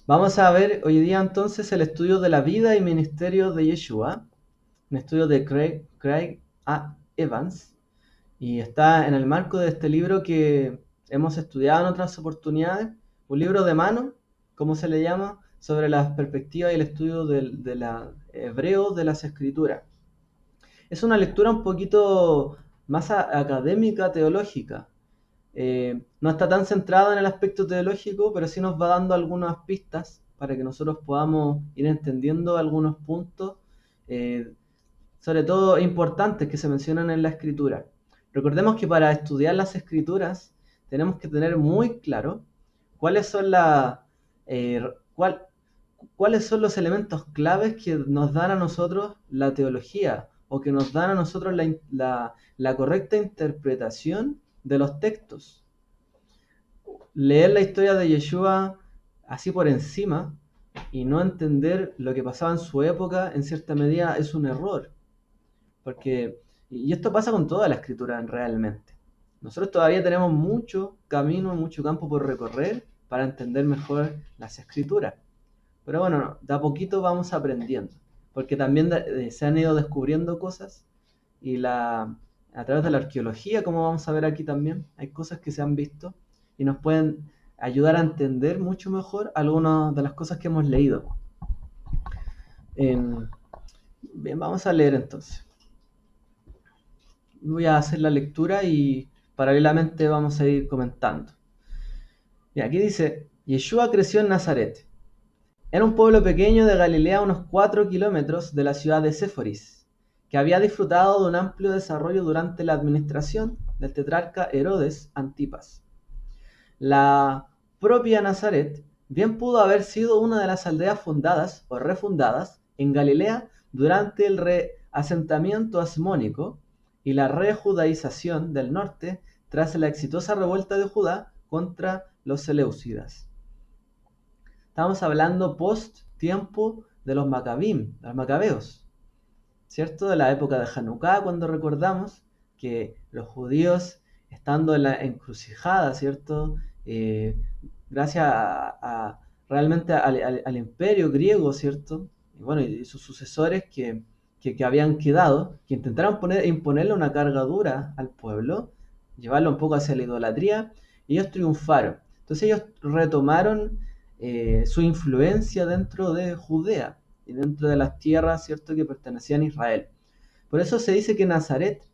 Vamos a ver hoy día entonces el estudio de la vida y ministerio de Yeshua, un estudio de Craig A. Evans, y está en el marco de este libro que hemos estudiado en otras oportunidades, un libro de mano, como se le llama, sobre las perspectivas y el estudio de la hebreo de las escrituras. Es una lectura un poquito más académica, teológica. No está tan centrada en el aspecto teológico, pero sí nos va dando algunas pistas para que nosotros podamos ir entendiendo algunos puntos, eh, sobre todo importantes que se mencionan en la escritura. Recordemos que para estudiar las escrituras tenemos que tener muy claro cuáles son eh, cuál- cuáles son los elementos claves que nos dan a nosotros la teología o que nos dan a nosotros la correcta interpretación de los textos. Leer la historia de Yeshua así por encima y no entender lo que pasaba en su época en cierta medida es un error. Porque, y esto pasa con toda la escritura realmente. Nosotros todavía tenemos mucho camino, mucho campo por recorrer para entender mejor las escrituras. Pero bueno, de a poquito vamos aprendiendo. Porque también se han ido descubriendo cosas y a través de la arqueología, como vamos a ver aquí también, hay cosas que se han visto y nos pueden ayudar a entender mucho mejor algunas de las cosas que hemos leído. En- Bien, vamos a leer entonces. Voy a hacer la lectura y paralelamente vamos a ir comentando. Y aquí dice, Yeshua creció en Nazaret. Era un pueblo pequeño de Galilea a unos 4 kilómetros de la ciudad de Séforis, que había disfrutado de un amplio desarrollo durante la administración del tetrarca Herodes Antipas. La propia Nazaret bien pudo haber sido una de las aldeas fundadas o refundadas en Galilea durante el reasentamiento asmónico y la rejudaización del norte tras la exitosa revuelta de Judá contra los seleucidas. Estamos hablando post tiempo de los Macabim, de los Macabeos, ¿cierto? De la época de Hanukkah, cuando recordamos que los judíos, estando en la encrucijada, ¿cierto? Eh, Gracias realmente al imperio griego, ¿cierto? Y bueno, y sus sucesores que habían quedado, que intentaron imponerle una carga dura al pueblo, llevarlo un poco hacia la idolatría, y ellos triunfaron. Entonces ellos retomaron su influencia dentro de Judea y dentro de las tierras, ¿cierto?, que pertenecían a Israel. Por eso se dice que Nazaret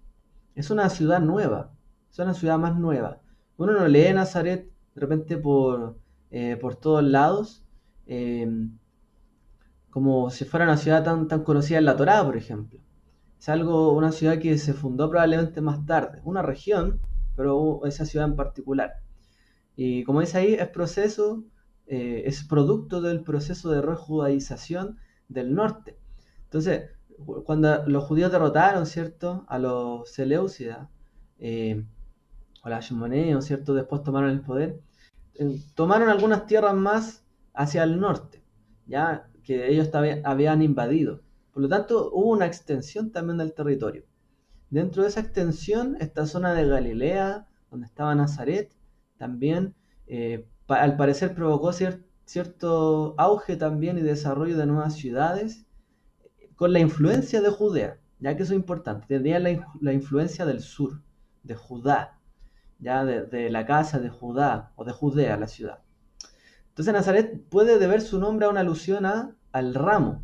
es una ciudad nueva, es una ciudad más nueva. Uno no lee Nazaret de repente por todos lados, eh, como si fuera una ciudad tan conocida en la Torá, por ejemplo. Es una ciudad que se fundó probablemente más tarde, una región, pero esa ciudad en particular. Y como dice ahí, es producto del proceso de rejudaización del norte. Entonces, cuando los judíos derrotaron, ¿cierto?, a los seleucidas, eh, o la Hasmoneos, ¿cierto?, después tomaron el poder, tomaron algunas tierras más hacia el norte, ya que ellos habían invadido. Por lo tanto, hubo una extensión también del territorio. Dentro de esa extensión, esta zona de Galilea, donde estaba Nazaret, también al parecer provocó cierto auge también y desarrollo de nuevas ciudades con la influencia de Judea, ya que eso es importante. Tenía la influencia del sur, de Judá, ya de la casa de Judá o de Judea, la ciudad. Entonces Nazaret puede deber su nombre a una alusión al ramo,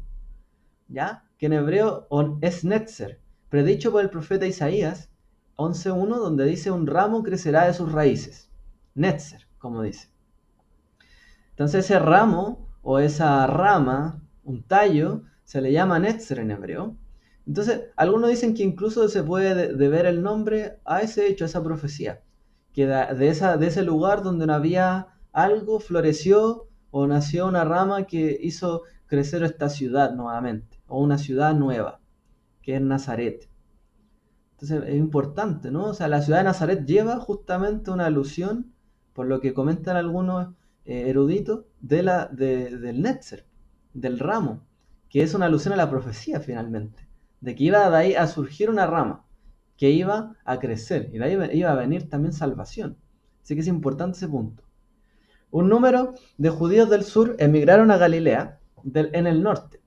¿ya? Que en hebreo es Netzer, predicho por el profeta Isaías 11.1, donde dice un ramo crecerá de sus raíces. Netzer, como dice. Entonces ese ramo o esa rama, un tallo, se le llama Netzer en hebreo. Entonces, algunos dicen que incluso se puede deber el nombre a ese hecho, a esa profecía, que de ese lugar donde no había algo, floreció o nació una rama que hizo crecer esta ciudad nuevamente, o una ciudad nueva, que es Nazaret. Entonces es importante, ¿no? O sea, la ciudad de Nazaret lleva justamente una alusión, por lo que comentan algunos eruditos, del Netzer, del ramo, que es una alusión a la profecía finalmente, de que iba de ahí a surgir una rama, que iba a crecer, y de ahí iba a venir también salvación. Así que es importante ese punto. Un número de judíos del sur emigraron a Galilea en el norte,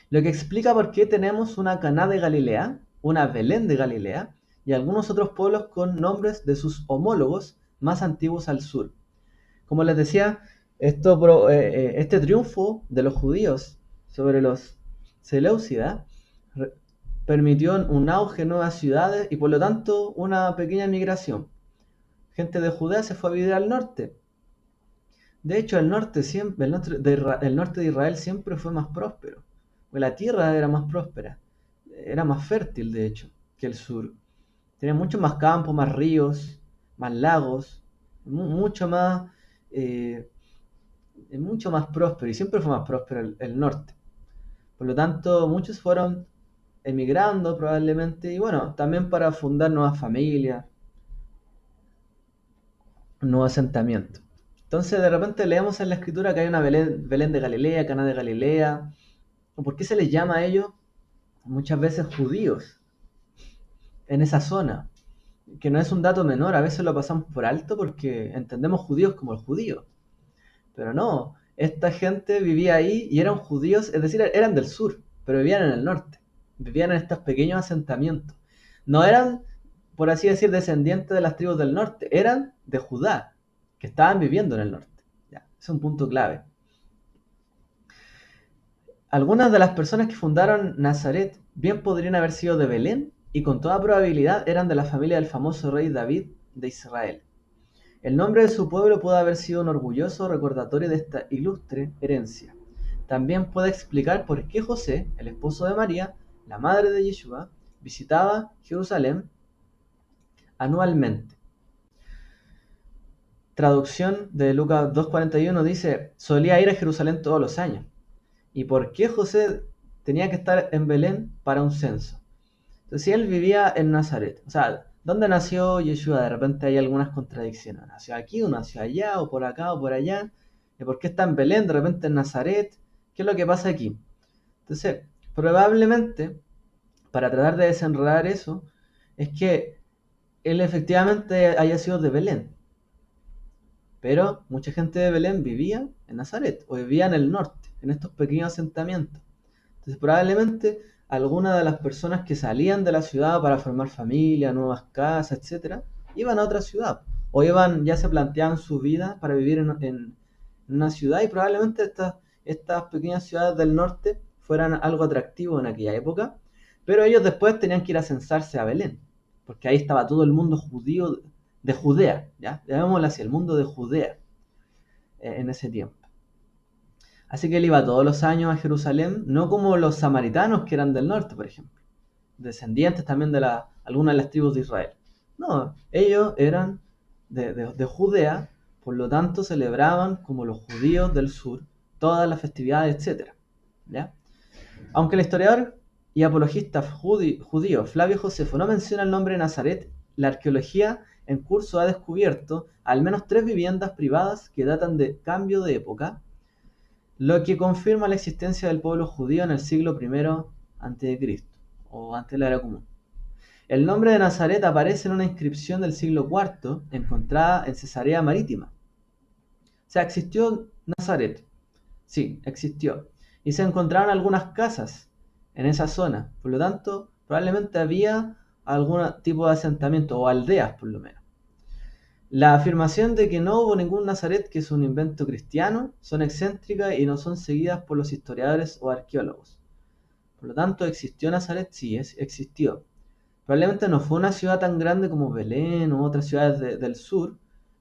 lo que explica por qué tenemos una Caná de Galilea, una Belén de Galilea y algunos otros pueblos con nombres de sus homólogos más antiguos al sur. Como les decía, este triunfo de los judíos sobre los seleucidas permitió un auge en nuevas ciudades y por lo tanto una pequeña migración. Gente de Judea se fue a vivir al norte. De hecho, el norte de Israel siempre fue más próspero. La tierra era más próspera, era más fértil, de hecho, que el sur. Tenía mucho más campos, más ríos, más lagos, mucho más, eh, mucho más próspero, y siempre fue más próspero el norte. Por lo tanto, muchos fueron emigrando probablemente, y bueno, también para fundar nuevas familias, un nuevo asentamiento. Entonces, de repente leemos en la escritura que hay una Belén de Galilea, Caná de Galilea. ¿Por qué se les llama a ellos muchas veces judíos en esa zona? Que no es un dato menor, a veces lo pasamos por alto porque entendemos judíos como el judío. Pero no, esta gente vivía ahí y eran judíos, es decir, eran del sur, pero vivían en el norte. Vivían en estos pequeños asentamientos. No eran, por así decir, descendientes de las tribus del norte, eran de Judá, que estaban viviendo en el norte. Ya, es un punto clave. Algunas de las personas que fundaron Nazaret bien podrían haber sido de Belén y con toda probabilidad eran de la familia del famoso rey David de Israel. El nombre de su pueblo puede haber sido un orgulloso recordatorio de esta ilustre herencia. También puede explicar por qué José, el esposo de María, la madre de Yeshua, visitaba Jerusalén anualmente. Traducción de Lucas 2:41 dice, solía ir a Jerusalén todos los años. ¿Y por qué José tenía que estar en Belén para un censo? Entonces, si él vivía en Nazaret, o sea, ¿dónde nació Yeshua? De repente hay algunas contradicciones. ¿Nació aquí o nació allá o por acá o por allá? ¿Y por qué está en Belén, de repente en Nazaret? ¿Qué es lo que pasa aquí? Entonces, probablemente, para tratar de desenredar eso, es que él efectivamente haya sido de Belén. Pero mucha gente de Belén vivía en Nazaret o vivía en el norte, en estos pequeños asentamientos. Entonces probablemente algunas de las personas que salían de la ciudad para formar familia, nuevas casas, etcétera, iban a otra ciudad. O ya se planteaban su vida para vivir en una ciudad y probablemente estas pequeñas ciudades del norte fueran algo atractivo en aquella época. Pero ellos después tenían que ir a censarse a Belén, porque ahí estaba todo el mundo judío de Judea, ¿ya? Llamémoslo así, el mundo de Judea en ese tiempo. Así que él iba todos los años a Jerusalén, no como los samaritanos que eran del norte, por ejemplo, descendientes también de algunas de las tribus de Israel. No, ellos eran de Judea, por lo tanto celebraban como los judíos del sur todas las festividades, etc. ¿Ya? Aunque el historiador y apologista judío Flavio Josefo no menciona el nombre de Nazaret, la arqueología en curso ha descubierto al menos 3 viviendas privadas que datan de cambio de época, lo que confirma la existencia del pueblo judío en el siglo I a.C. o antes de la era común. El nombre de Nazaret aparece en una inscripción del siglo IV encontrada en Cesarea Marítima. O sea, existió Nazaret. Sí, existió. Y se encontraron algunas casas en esa zona. Por lo tanto, probablemente había algún tipo de asentamiento o aldeas por lo menos. La afirmación de que no hubo ningún Nazaret, que es un invento cristiano, son excéntricas y no son seguidas por los historiadores o arqueólogos. Por lo tanto, ¿existió Nazaret? Sí, existió. Probablemente no fue una ciudad tan grande como Belén u otras ciudades del sur,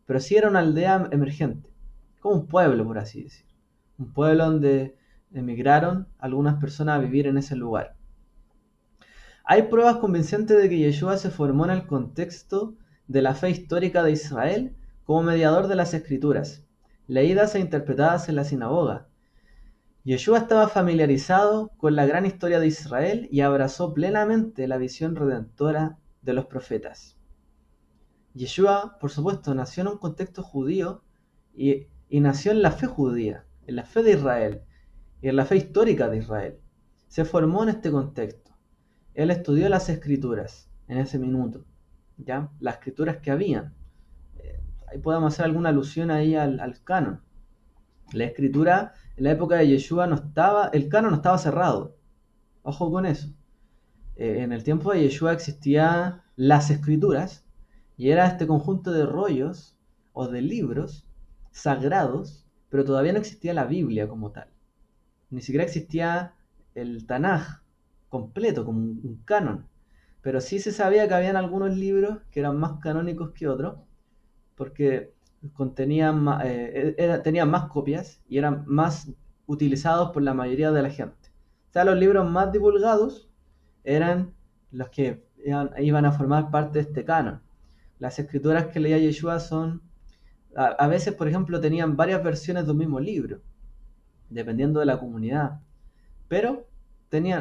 pero sí era una aldea emergente, como un pueblo, por así decir. Un pueblo donde emigraron algunas personas a vivir en ese lugar. Hay pruebas convincentes de que Yeshua se formó en el contexto de la fe histórica de Israel como mediador de las escrituras, leídas e interpretadas en la sinagoga. Yeshua estaba familiarizado con la gran historia de Israel y abrazó plenamente la visión redentora de los profetas. Yeshua, por supuesto, nació en un contexto judío y nació en la fe judía, en la fe de Israel y en la fe histórica de Israel. Se formó en este contexto. Él estudió las escrituras en ese minuto, ¿ya? Las escrituras que habían. ahí podemos hacer alguna alusión ahí al canon. La escritura en la época de Yeshua el canon no estaba cerrado. Ojo con eso. En el tiempo de Yeshua existían las escrituras y era este conjunto de rollos o de libros sagrados, pero todavía no existía la Biblia como tal. Ni siquiera existía el Tanaj completo como un canon. Pero sí se sabía que habían algunos libros que eran más canónicos que otros, porque tenían más copias y eran más utilizados por la mayoría de la gente. O sea, los libros más divulgados eran los que iban a formar parte de este canon. Las escrituras que leía Yeshua a veces, por ejemplo, tenían varias versiones de un mismo libro, dependiendo de la comunidad. Pero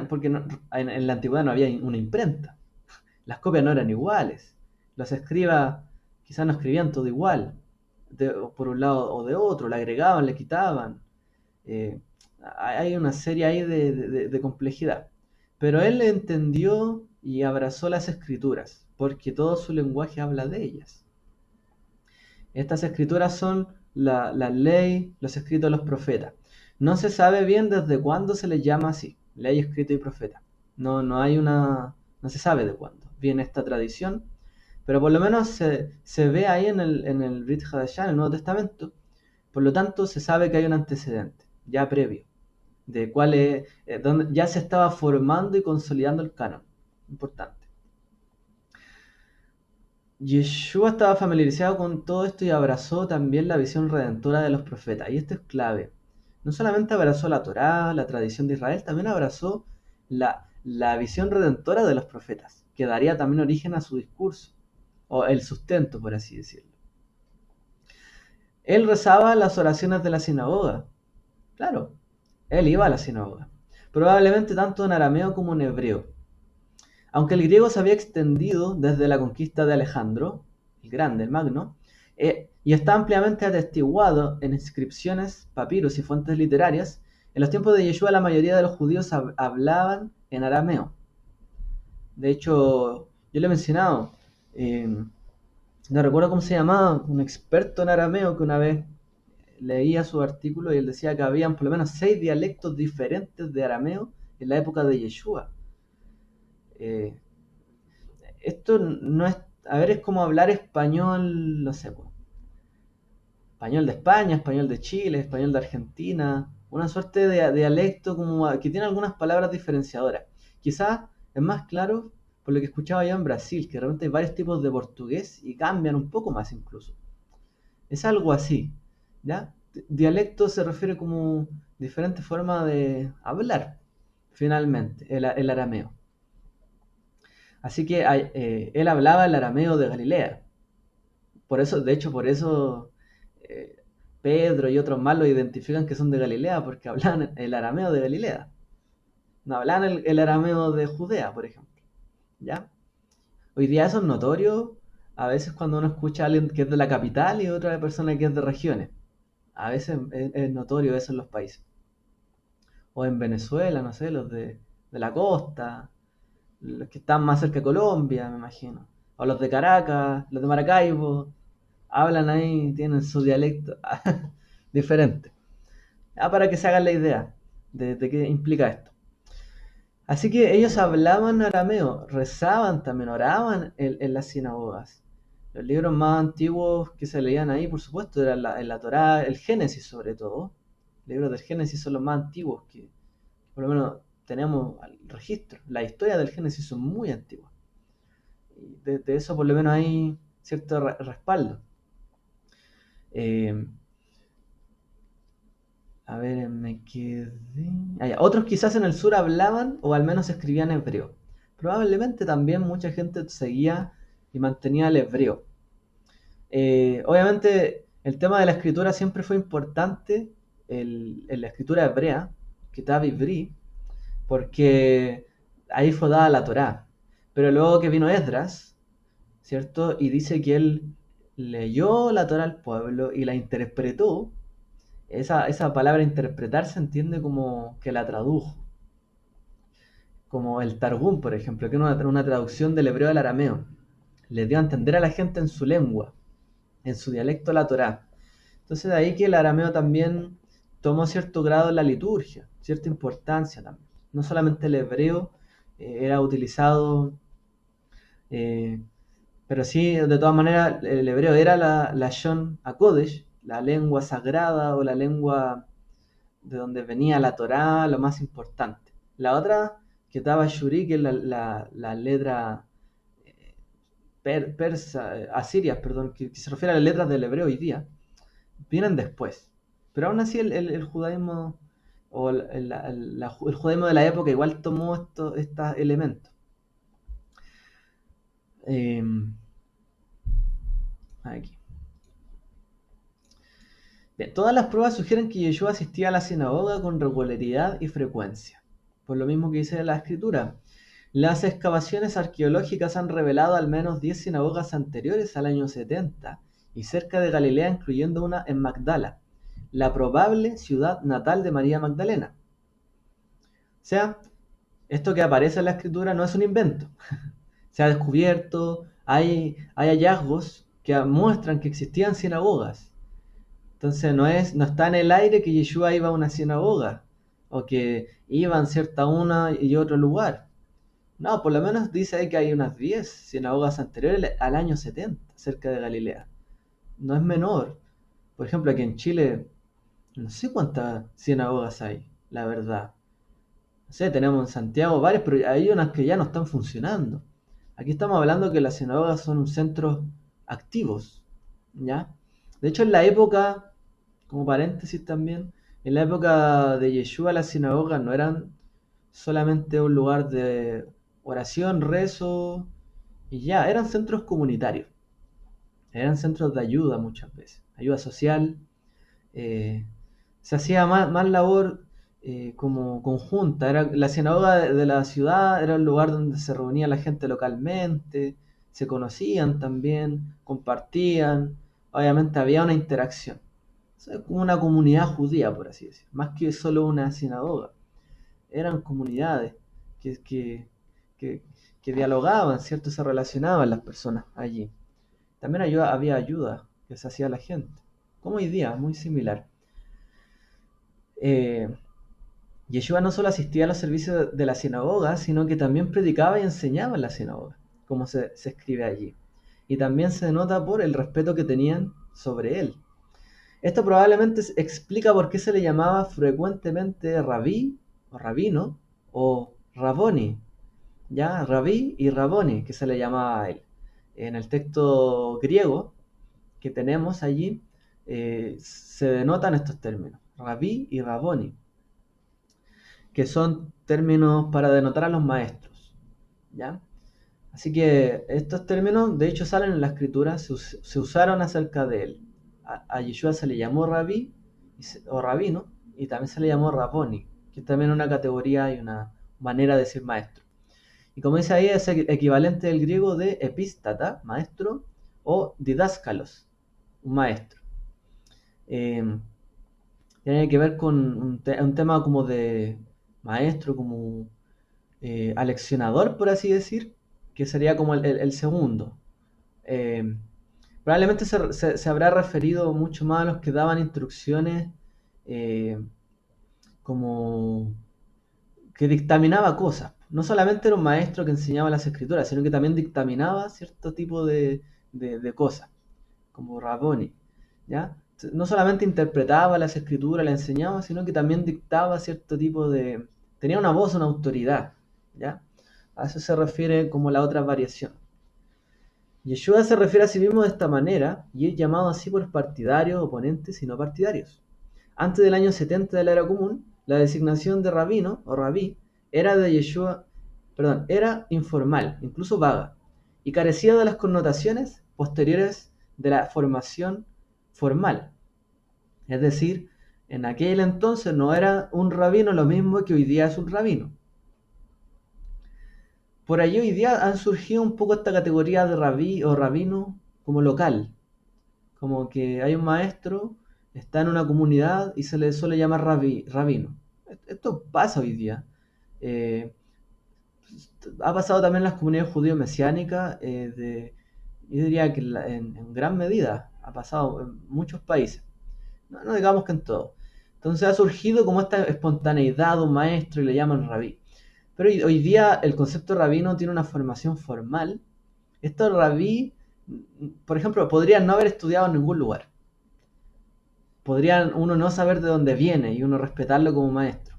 porque en la antigüedad no había una imprenta. Las copias no eran iguales. Los escribas quizás no escribían todo igual, por un lado o de otro, le agregaban, le quitaban. Eh, Hay una serie ahí de complejidad. Pero él entendió y abrazó las escrituras, porque todo su lenguaje habla de ellas. Estas escrituras son la ley, los escritos de los profetas. No se sabe bien desde cuándo se les llama así, ley, escrito y profeta. No se sabe de cuándo viene esta tradición, pero por lo menos se ve ahí en el Brit Hadashah, en el Nuevo Testamento. Por lo tanto, se sabe que hay un antecedente, ya previo, de cuál es, donde ya se estaba formando y consolidando el canon. Importante. Yeshua estaba familiarizado con todo esto y abrazó también la visión redentora de los profetas. Y esto es clave. No solamente abrazó la Torá, la tradición de Israel, también abrazó la visión redentora de los profetas, que daría también origen a su discurso, o el sustento, por así decirlo. Él rezaba las oraciones de la sinagoga. Claro, él iba a la sinagoga. Probablemente tanto en arameo como en hebreo. Aunque el griego se había extendido desde la conquista de Alejandro, el Grande, el Magno, y está ampliamente atestiguado en inscripciones, papiros y fuentes literarias, en los tiempos de Yeshua la mayoría de los judíos hablaban en arameo. De hecho, yo le he mencionado, no recuerdo cómo se llamaba, un experto en arameo que una vez leía su artículo y él decía que habían por lo menos 6 dialectos diferentes de arameo en la época de Yeshua. Eh, Esto no es, a ver, es como hablar español, no sé, pues, español de España, español de Chile, español de Argentina, una suerte de dialecto como que tiene algunas palabras diferenciadoras. Quizás es más claro por lo que escuchaba yo en Brasil, que realmente hay varios tipos de portugués y cambian un poco más incluso. Es algo así, ¿ya? Dialecto se refiere como diferente forma de hablar, finalmente, el arameo. Así que él hablaba el arameo de Galilea. Por eso, de hecho, por eso eh, Pedro y otros más lo identifican que son de Galilea, porque hablan el arameo de Galilea. No hablan el arameo de Judea, por ejemplo. ¿Ya? Hoy día eso es notorio a veces cuando uno escucha a alguien que es de la capital y otra persona que es de regiones. A veces es notorio eso en los países. O en Venezuela, no sé, los de la costa, los que están más cerca de Colombia, me imagino. O los de Caracas, los de Maracaibo, hablan ahí, tienen su dialecto diferente. Para que se hagan la idea de qué implica esto. Así que ellos hablaban arameo, rezaban también, oraban en las sinagogas. Los libros más antiguos que se leían ahí, por supuesto, eran la Torá, el Génesis sobre todo. Los libros del Génesis son los más antiguos que por lo menos tenemos el registro. La historia del Génesis son muy antiguas. Y de eso por lo menos hay cierto respaldo. Eh, a ver, me quedé. Otros quizás en el sur hablaban o al menos escribían hebreo. Probablemente también mucha gente seguía y mantenía el hebreo. Obviamente el tema de la escritura siempre fue importante en la escritura hebrea, Kitab Ivri, porque ahí fue dada la Torá. Pero luego que vino Esdras, ¿cierto? Y dice que él leyó la Torá al pueblo y la interpretó. Esa palabra interpretar se entiende como que la tradujo. Como el Targum, por ejemplo, que es una traducción del hebreo al arameo. Le dio a entender a la gente en su lengua. en su dialecto la Torá. Entonces de ahí que el arameo también tomó cierto grado en la liturgia, cierta importancia también. No solamente el hebreo era utilizado, eh, pero sí, de todas maneras, el hebreo era la Lashon HaKodesh, la lengua sagrada o la lengua de donde venía la Torá, lo más importante. La otra, que estaba Shuri, que es la letra persa, asirias, perdón, que se refiere a las letras del hebreo hoy día, vienen después. Pero aún así el judaísmo o el judaísmo de la época igual tomó estos elementos. Eh, aquí. Bien, todas las pruebas sugieren que Yeshua asistía a la sinagoga con regularidad y frecuencia. Por lo mismo que dice la escritura. Las excavaciones arqueológicas han revelado al menos 10 sinagogas anteriores al año 70 y cerca de Galilea, incluyendo una en Magdala, la probable ciudad natal de María Magdalena. O sea, esto que aparece en la escritura no es un invento. Se ha descubierto, hay hallazgos que muestran que existían sinagogas. Entonces no está en el aire que Yeshua iba a una sinagoga o que iba en cierta una y otro lugar. No, por lo menos dice ahí que hay unas 10 sinagogas anteriores al año 70 cerca de Galilea. No es menor. Por ejemplo, aquí en Chile, no sé cuántas sinagogas hay, la verdad. No sé, tenemos en Santiago varias, pero hay unas que ya no están funcionando. Aquí estamos hablando que las sinagogas son centros activos, ¿ya? De hecho, en la época, como paréntesis también, en la época de Yeshua las sinagogas no eran solamente un lugar de oración, rezo y ya, eran centros comunitarios, eran centros de ayuda muchas veces, ayuda social, eh, se hacía más labor como conjunta. La sinagoga de la ciudad era el lugar donde se reunía la gente localmente, se conocían también, compartían, obviamente había una interacción. O sea, como una comunidad judía, por así decir, más que solo una sinagoga. Eran comunidades que, que, que, que dialogaban, ¿cierto? Se relacionaban las personas allí. También había ayuda que se hacía a la gente, como hoy día, muy similar. Eh, Yeshua no solo asistía a los servicios de la sinagoga, sino que también predicaba y enseñaba en la sinagoga, como se escribe allí. Y también se nota por el respeto que tenían sobre él. Esto probablemente explica por qué se le llamaba frecuentemente rabí o rabino o raboni, ya rabí y raboni, que se le llamaba a él. En el texto griego que tenemos allí se denotan estos términos, rabí y raboni, que son términos para denotar a los maestros, ¿ya? Así que estos términos, de hecho, salen en la escritura, se usaron acerca de él. A Yeshua se le llamó rabí o rabino, y también se le llamó raboni, que es también una categoría y una manera de decir maestro. Y como dice ahí, es equivalente del griego de epístata, maestro, o didáscalos, un maestro. Eh, Tiene que ver con un tema como de maestro, como aleccionador, por así decir, que sería como el segundo. Eh, Probablemente se habrá referido mucho más a los que daban instrucciones eh, como que dictaminaba cosas. No solamente era un maestro que enseñaba las escrituras, sino que también dictaminaba cierto tipo de cosas, como Rabboni, ¿ya? No solamente interpretaba las escrituras, las enseñaba, sino que también dictaba cierto tipo de... tenía una voz, una autoridad, ¿ya? A eso se refiere como la otra variación. Yeshua se refiere a sí mismo de esta manera y es llamado así por partidarios, oponentes y no partidarios. Antes del año 70 de la era común, la designación de rabino o rabí era de Yeshua, perdón, era informal, incluso vaga, y carecía de las connotaciones posteriores de la formación formal. Es decir, en aquel entonces no era un rabino lo mismo que hoy día es un rabino. Por ahí hoy día han surgido un poco esta categoría de rabí o rabino como local, como que hay un maestro, está en una comunidad y se le suele llamar rabino. Esto pasa hoy día. Eh, Ha pasado también en las comunidades judío-mesiánicas, yo diría que en gran medida. ha pasado en muchos países, no digamos que en todos. Entonces ha surgido como esta espontaneidad de un maestro y le llaman rabí. Pero hoy día el concepto rabí no tiene una formación formal. Estos rabí, por ejemplo, podrían no haber estudiado en ningún lugar. Podrían uno no saber de dónde viene y uno respetarlo como maestro.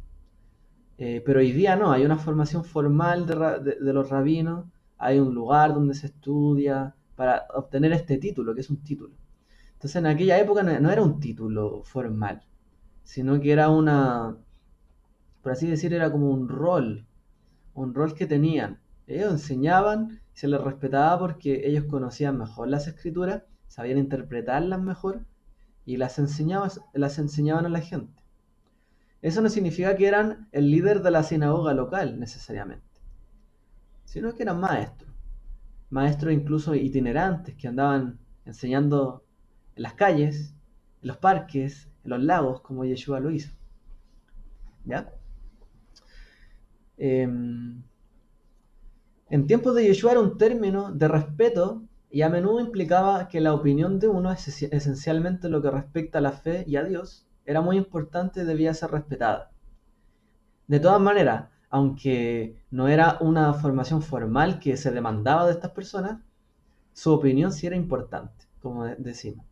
Pero hoy día no, hay una formación formal de los rabinos, hay un lugar donde se estudia para obtener este título, que es un título. Entonces en aquella época no era un título formal, sino que era por así decir, era como un rol que tenían. Ellos enseñaban, se les respetaba porque ellos conocían mejor las escrituras, sabían interpretarlas mejor y las enseñaban a la gente. Eso no significa que eran el líder de la sinagoga local necesariamente, sino que eran maestros, maestros incluso itinerantes que andaban enseñando en las calles, en los parques, en los lagos, como Yeshua lo hizo. ¿Ya? En tiempos de Yeshua era un término de respeto y a menudo implicaba que la opinión de uno, esencialmente lo que respecta a la fe y a Dios, era muy importante y debía ser respetada. De todas maneras, aunque no era una formación formal que se demandaba de estas personas, su opinión sí era importante, como decimos.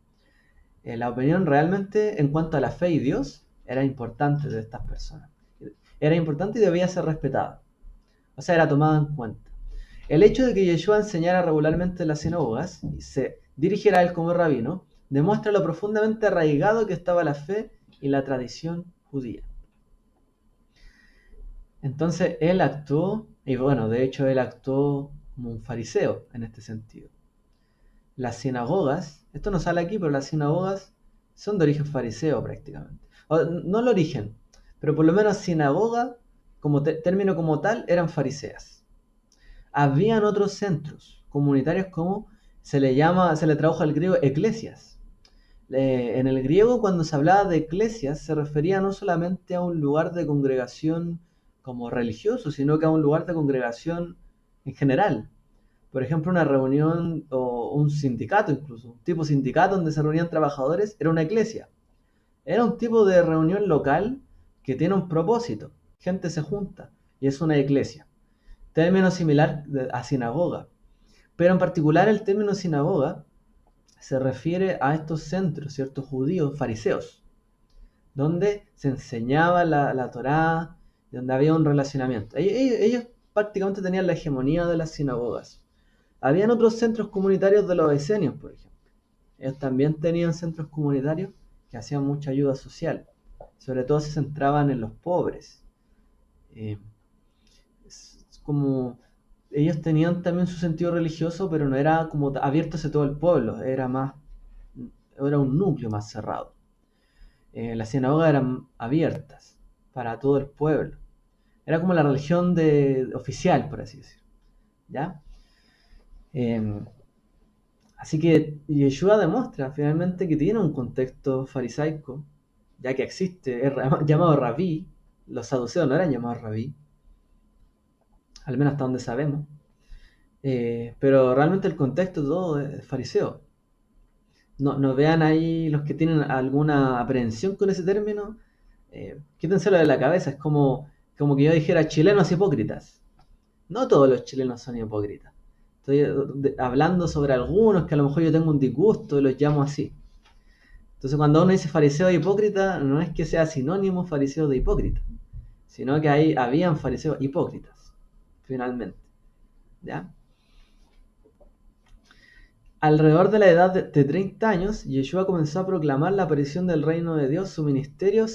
La opinión realmente en cuanto a la fe y Dios era importante de estas personas. Era importante y debía ser respetada. O sea, era tomada en cuenta. El hecho de que Yeshua enseñara regularmente en las sinagogas y se dirigiera a él como rabino, demuestra lo profundamente arraigado que estaba la fe y la tradición judía. Entonces él actuó, y bueno, de hecho él actuó como un fariseo en este sentido. Las sinagogas, esto no sale aquí, pero las sinagogas son de origen fariseo prácticamente. No el origen, pero por lo menos sinagoga, como término como tal, eran fariseas. Habían otros centros comunitarios como se le tradujo al griego eclesias. En el griego, cuando se hablaba de eclesias, se refería no solamente a un lugar de congregación como religioso, sino que a un lugar de congregación en general. Por ejemplo, una reunión o un sindicato incluso, un tipo de sindicato donde se reunían trabajadores, era una iglesia. Era un tipo de reunión local que tiene un propósito. Gente se junta y es una iglesia. Término similar a sinagoga. Pero en particular el término sinagoga se refiere a estos centros, ciertos judíos, fariseos, donde se enseñaba la Torá, donde había un relacionamiento. Ellos prácticamente tenían la hegemonía de las sinagogas. Habían otros centros comunitarios de los esenios, por ejemplo. Ellos también tenían centros comunitarios que hacían mucha ayuda social. Sobre todo se centraban en los pobres. Es como ellos tenían también su sentido religioso, pero no era como abierto hacia todo el pueblo, era un núcleo más cerrado. Las sinagogas eran abiertas para todo el pueblo. Era como la religión oficial, por así decirlo. ¿Ya? Así que Yeshua demuestra finalmente que tiene un contexto farisaico, ya que existe, es llamado rabí. Los saduceos no eran llamados rabí, al menos hasta donde sabemos. Pero realmente el contexto de todo es fariseo. No vean ahí los que tienen alguna aprehensión con ese término, quítenselo de la cabeza. Es como que yo dijera chilenos hipócritas. No todos los chilenos son hipócritas. Estoy hablando sobre algunos que a lo mejor yo tengo un disgusto y los llamo así. Entonces cuando uno dice fariseo e hipócrita, no es que sea sinónimo fariseo de hipócrita, sino que ahí habían fariseos hipócritas, finalmente. ¿Ya? Alrededor de la edad de 30 años, Yeshua comenzó a proclamar la aparición del reino de Dios. Su ministerio,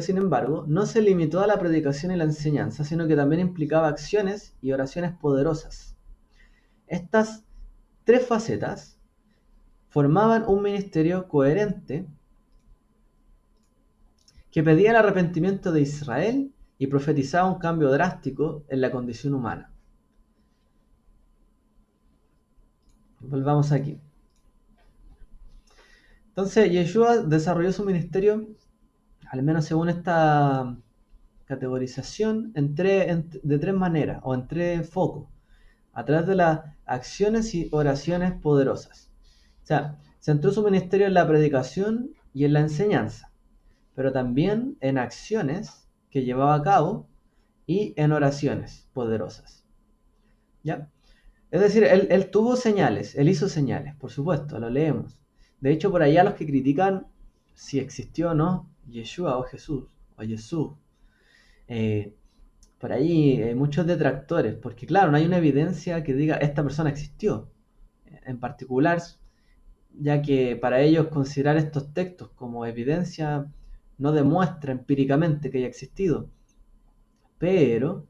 sin embargo, no se limitó a la predicación y la enseñanza, sino que también implicaba acciones y oraciones poderosas. Estas tres facetas formaban un ministerio coherente que pedía el arrepentimiento de Israel y profetizaba un cambio drástico en la condición humana. Volvamos aquí. Entonces, Yeshua desarrolló su ministerio, al menos según esta categorización, de tres maneras o en tres focos, a través de las acciones y oraciones poderosas. sea, centró su ministerio en la predicación y en la enseñanza, pero también en acciones que llevaba a cabo y en oraciones poderosas. ¿Ya? Es decir, él tuvo señales, él hizo señales, por supuesto, lo leemos. De hecho, por allá los que critican si existió o no Yeshua o Jesús, o Jesús, eh, por ahí hay muchos detractores, porque claro, no hay una evidencia que diga esta persona existió en particular, ya que para ellos considerar estos textos como evidencia no demuestra empíricamente que haya existido, pero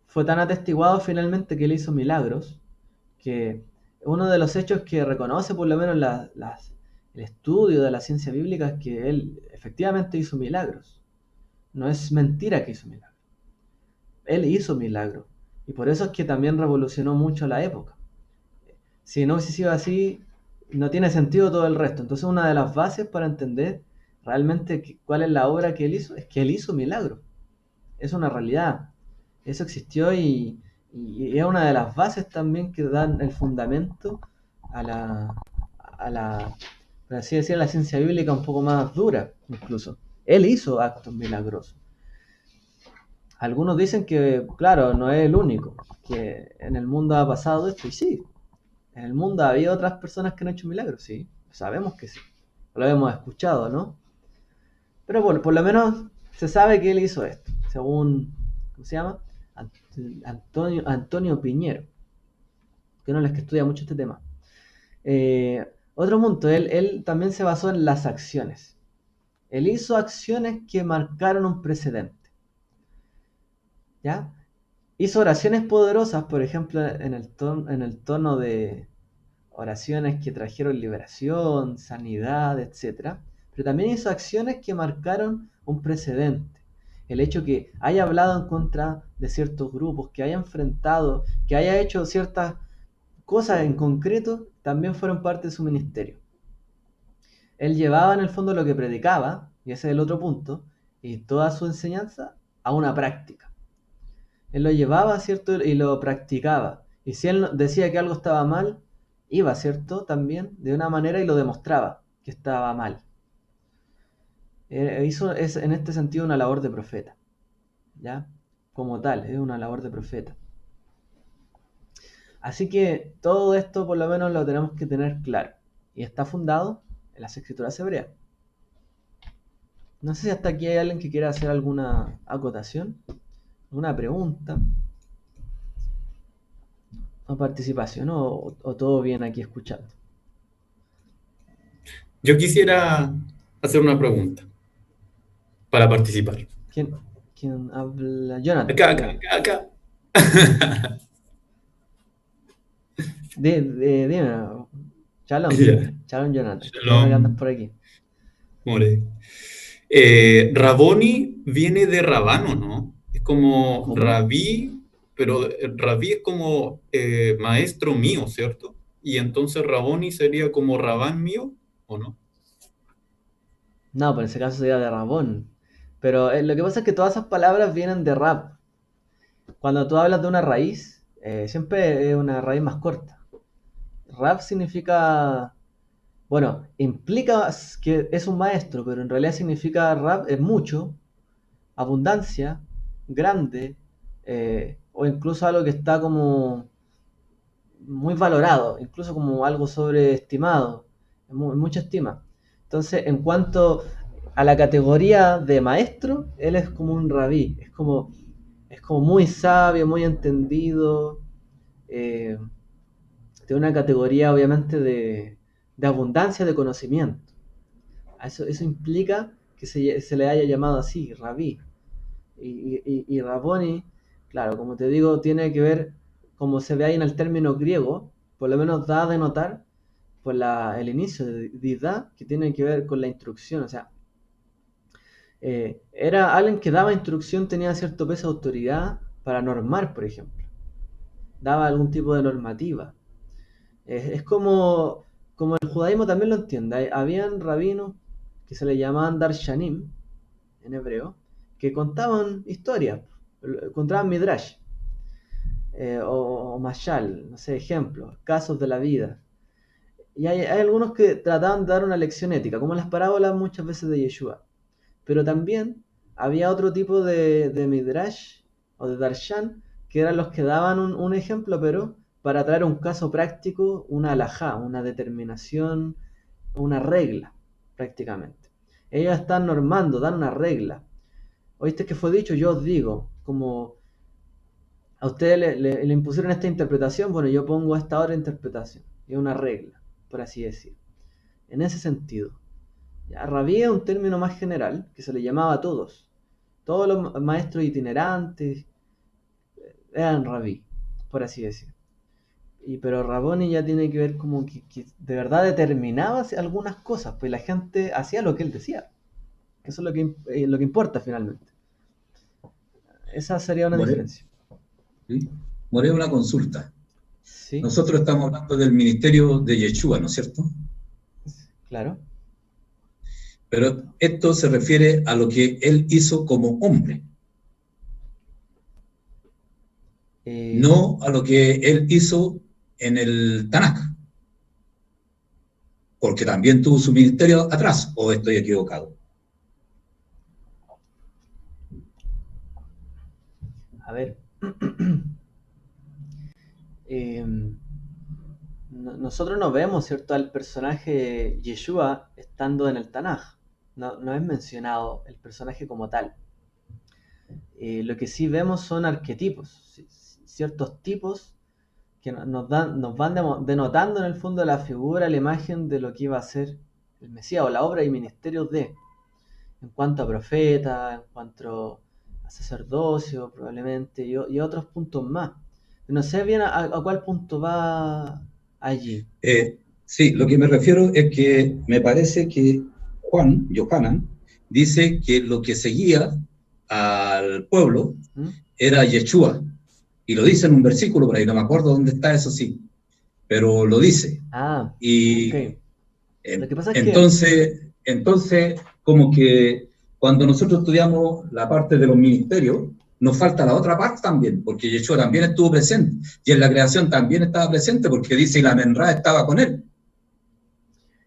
fue tan atestiguado finalmente que él hizo milagros, que uno de los hechos que reconoce por lo menos el estudio de la ciencia bíblica es que él efectivamente hizo milagros. No es mentira que hizo milagros. Él hizo milagros. Y por eso es que también revolucionó mucho la época. Si no hubiese sido así, no tiene sentido todo el resto. Entonces una de las bases para entender realmente cuál es la obra que él hizo es que él hizo milagros. Es una realidad. Eso existió y es una de las bases también que dan el fundamento a la, por así decir, a la ciencia bíblica un poco más dura, incluso. Él hizo actos milagrosos. Algunos dicen que, claro, no es el único, que en el mundo ha pasado esto, y sí, en el mundo ha habido otras personas que han hecho milagros, sí, sabemos que sí, lo hemos escuchado, ¿no? Pero bueno, por lo menos se sabe que él hizo esto, según, ¿cómo se llama? Antonio Piñero, que uno de los que estudia mucho este tema. Otro punto, él también se basó en las acciones. Él hizo acciones que marcaron un precedente. ¿Ya? Hizo oraciones poderosas, por ejemplo, en el tono de oraciones que trajeron liberación, sanidad, etc. Pero también hizo acciones que marcaron un precedente. El hecho que haya hablado en contra de ciertos grupos, que haya enfrentado, que haya hecho ciertas cosas en concreto, también fueron parte de su ministerio. Él llevaba en el fondo lo que predicaba, y ese es el otro punto, y toda su enseñanza a una práctica. Él lo llevaba, ¿cierto? Y lo practicaba. Y si él decía que algo estaba mal, iba, ¿cierto? También de una manera y lo demostraba que estaba mal. Hizo es, en este sentido una labor de profeta, ¿ya? Como tal, es una labor de profeta. Así que todo esto por lo menos lo tenemos que tener claro. Y está fundado en las escrituras hebreas. No sé si hasta aquí hay alguien que quiera hacer alguna acotación, alguna pregunta o participación, o todo bien aquí escuchando. Yo quisiera hacer una pregunta para participar. ¿Quién, quién habla? Jonathan, Acá, acá, dígame. acá, acá. Dime, Shalom, Ya. Shalom Jonathan, qué bueno que andas Shalom, por aquí. more. Raboni viene de rabano, ¿no? Es como ¿Cómo? rabí, pero rabí es como maestro mío, ¿cierto? Y entonces Raboni sería como rabán mío, ¿o no? No, por ese caso sería de Rabón. Pero lo que pasa es que todas esas palabras vienen de rap. Cuando tú hablas de una raíz, siempre es una raíz más corta. Rap significa, bueno, implica que es un maestro, pero en realidad significa rap es mucho, abundancia, grande, o incluso algo que está como muy valorado, incluso como algo sobreestimado, mucha estima. Entonces, en cuanto a la categoría de maestro, él es como un rabí, es como muy sabio, muy entendido, eh, de una categoría obviamente de abundancia de conocimiento. Eso implica que se le haya llamado así, rabí. Y Raboni, claro, como te digo, tiene que ver, como se ve ahí en el término griego, por lo menos da a denotar por el inicio de Dida, que tiene que ver con la instrucción. O sea, era alguien que daba instrucción, tenía cierto peso de autoridad para normar, por ejemplo. Daba algún tipo de normativa. Es como el judaísmo también lo entiende. Habían rabinos que se le llamaban darshanim, en hebreo, que contaban historias, contaban midrash, o mashal, no sé, ejemplos, casos de la vida. Y hay algunos que trataban de dar una lección ética, como las parábolas muchas veces de Yeshua. Pero también había otro tipo de Midrash o de Darshan, que eran los que daban un ejemplo, pero para traer un caso práctico, una alajá, una determinación, una regla, prácticamente. Ellos están normando, dan una regla. ¿Oíste que fue dicho? Yo os digo, como a ustedes le impusieron esta interpretación, bueno, yo pongo esta otra interpretación. Es una regla, por así decir. En ese sentido. Ya, rabí es un término más general que se le llamaba a todos. Todos los maestros itinerantes eran rabí, por así decir. Pero Raboni ya tiene que ver como que de verdad determinaba algunas cosas, pues la gente hacía lo que él decía. Eso es lo que importa finalmente. Esa sería una More, diferencia. ¿sí? More, una consulta. Sí, Nosotros estamos hablando del ministerio de Yeshua, ¿no es cierto? claro. Pero esto se refiere a lo que él hizo como hombre, Eh, no a lo que él hizo en el Tanakh, porque también tuvo su ministerio atrás, o estoy equivocado. a ver. eh, Nosotros no vemos, ¿cierto?, al personaje Yeshua estando en el Tanaj. No es mencionado el personaje como tal. Lo que sí vemos son arquetipos, ciertos tipos que nos van denotando en el fondo la figura, la imagen de lo que iba a ser el Mesías o la obra y ministerio de, en cuanto a profeta, en cuanto a sacerdocio probablemente y otros puntos más. No sé bien a cuál punto va allí. Sí, lo que me refiero es que me parece que Yohanan, dice que lo que seguía al pueblo ¿Mm? era Yeshua. Y lo dice en un versículo por ahí, no me acuerdo dónde está eso sí, pero lo dice. Ah, ok. Y Lo que pasa es que, entonces, como que cuando nosotros estudiamos la parte de los ministerios, nos falta la otra parte también, porque Yeshua también estuvo presente, y en la creación también estaba presente, porque dice, y la menra estaba con él.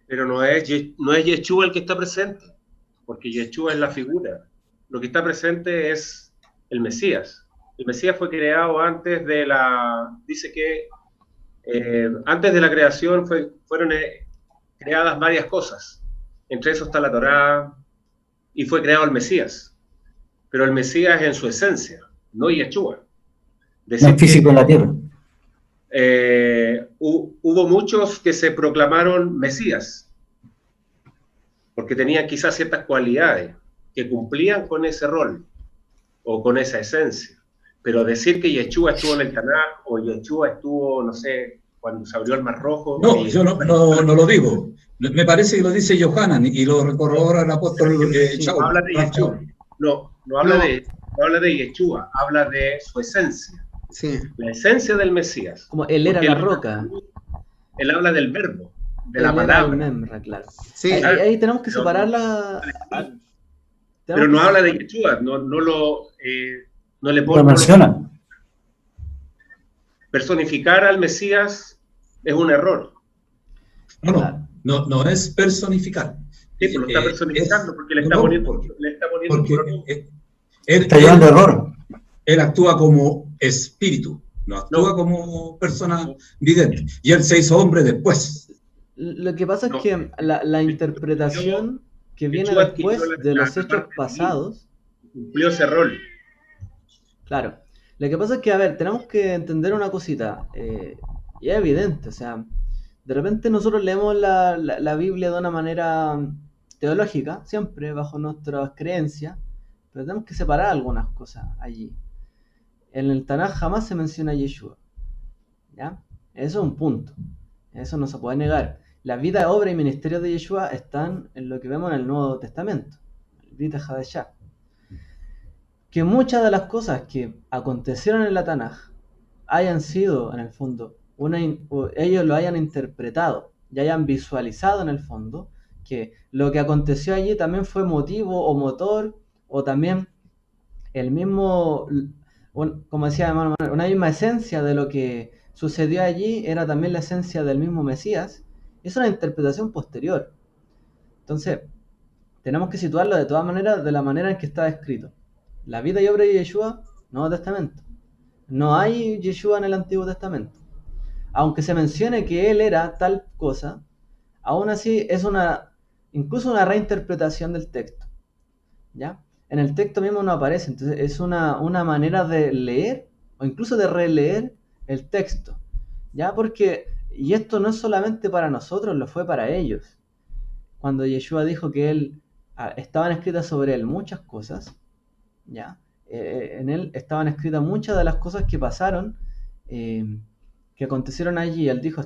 Pero no es Yeshua el que está presente, porque Yeshua es la figura. Lo que está presente es el Mesías. El Mesías fue creado antes de dice que antes de la creación fueron creadas varias cosas. Entre eso está la Torá y fue creado el Mesías. Pero el Mesías en su esencia, no Yeshua. Decir No físico en la tierra. Hubo muchos que se proclamaron Mesías, porque tenían quizás ciertas cualidades que cumplían con ese rol o con esa esencia. Pero decir que Yeshua estuvo en el Tanaj o Yeshua estuvo, no sé, cuando se abrió el Mar Rojo. No, yo no lo digo. Me parece que lo dice Yohanan y lo corrobora el apóstol sí, No Shaul, habla de Raf Yeshua. Shaul. No habla no habla de Yeshua, habla de su esencia. Sí. La esencia del Mesías. como él era Porque la roca, él habla del verbo, de la él era el palabra. Memra, claro. Sí. Ahí tenemos que Pero, separar pero no habla de Yeshua, no le pone. Lo menciona. Personificar al Mesías es un error. Claro. No es personificar. Sí, pues lo está personificando porque le está no, poniendo, porque, un porque pronombre. está llevando error. Él actúa como espíritu, no actúa como persona vidente. Y él se hizo hombre después. Lo que pasa es No. que la interpretación que viene Yeshua adquirió después de los la hechos parte pasados, cumplió ese rol. claro, lo que pasa es que, a ver, tenemos que entender una cosita, y es evidente, o sea, de repente nosotros leemos la Biblia de una manera teológica, siempre bajo nuestras creencias, pero tenemos que separar algunas cosas allí. En el Tanaj jamás se menciona a Yeshua, ¿ya? Eso es un punto, eso no se puede negar. La vida, obra y ministerio de Yeshua están en lo que vemos en el Nuevo Testamento, el Vita Hadashah. Que muchas de las cosas que acontecieron en la Tanaj hayan sido, en el fondo, ellos lo hayan interpretado y hayan visualizado en el fondo que lo que aconteció allí también fue motivo o motor o también el mismo, como decía hermano, una misma esencia de lo que sucedió allí era también la esencia del mismo Mesías Es una interpretación posterior. Entonces, tenemos que situarlo de todas maneras de la manera en que está escrito. La vida y obra de Yeshua, Nuevo Testamento. No hay Yeshua en el Antiguo Testamento. Aunque se mencione que él era tal cosa, aún así es incluso una reinterpretación del texto. ¿Ya? En el texto mismo no aparece, entonces es una manera de leer o incluso de releer el texto. ¿Ya? Y esto no es solamente para nosotros, lo fue para ellos. Cuando Yeshua dijo que estaban escritas sobre él muchas cosas, ¿ya? En él estaban escritas muchas de las cosas que pasaron, que acontecieron allí. Él dijo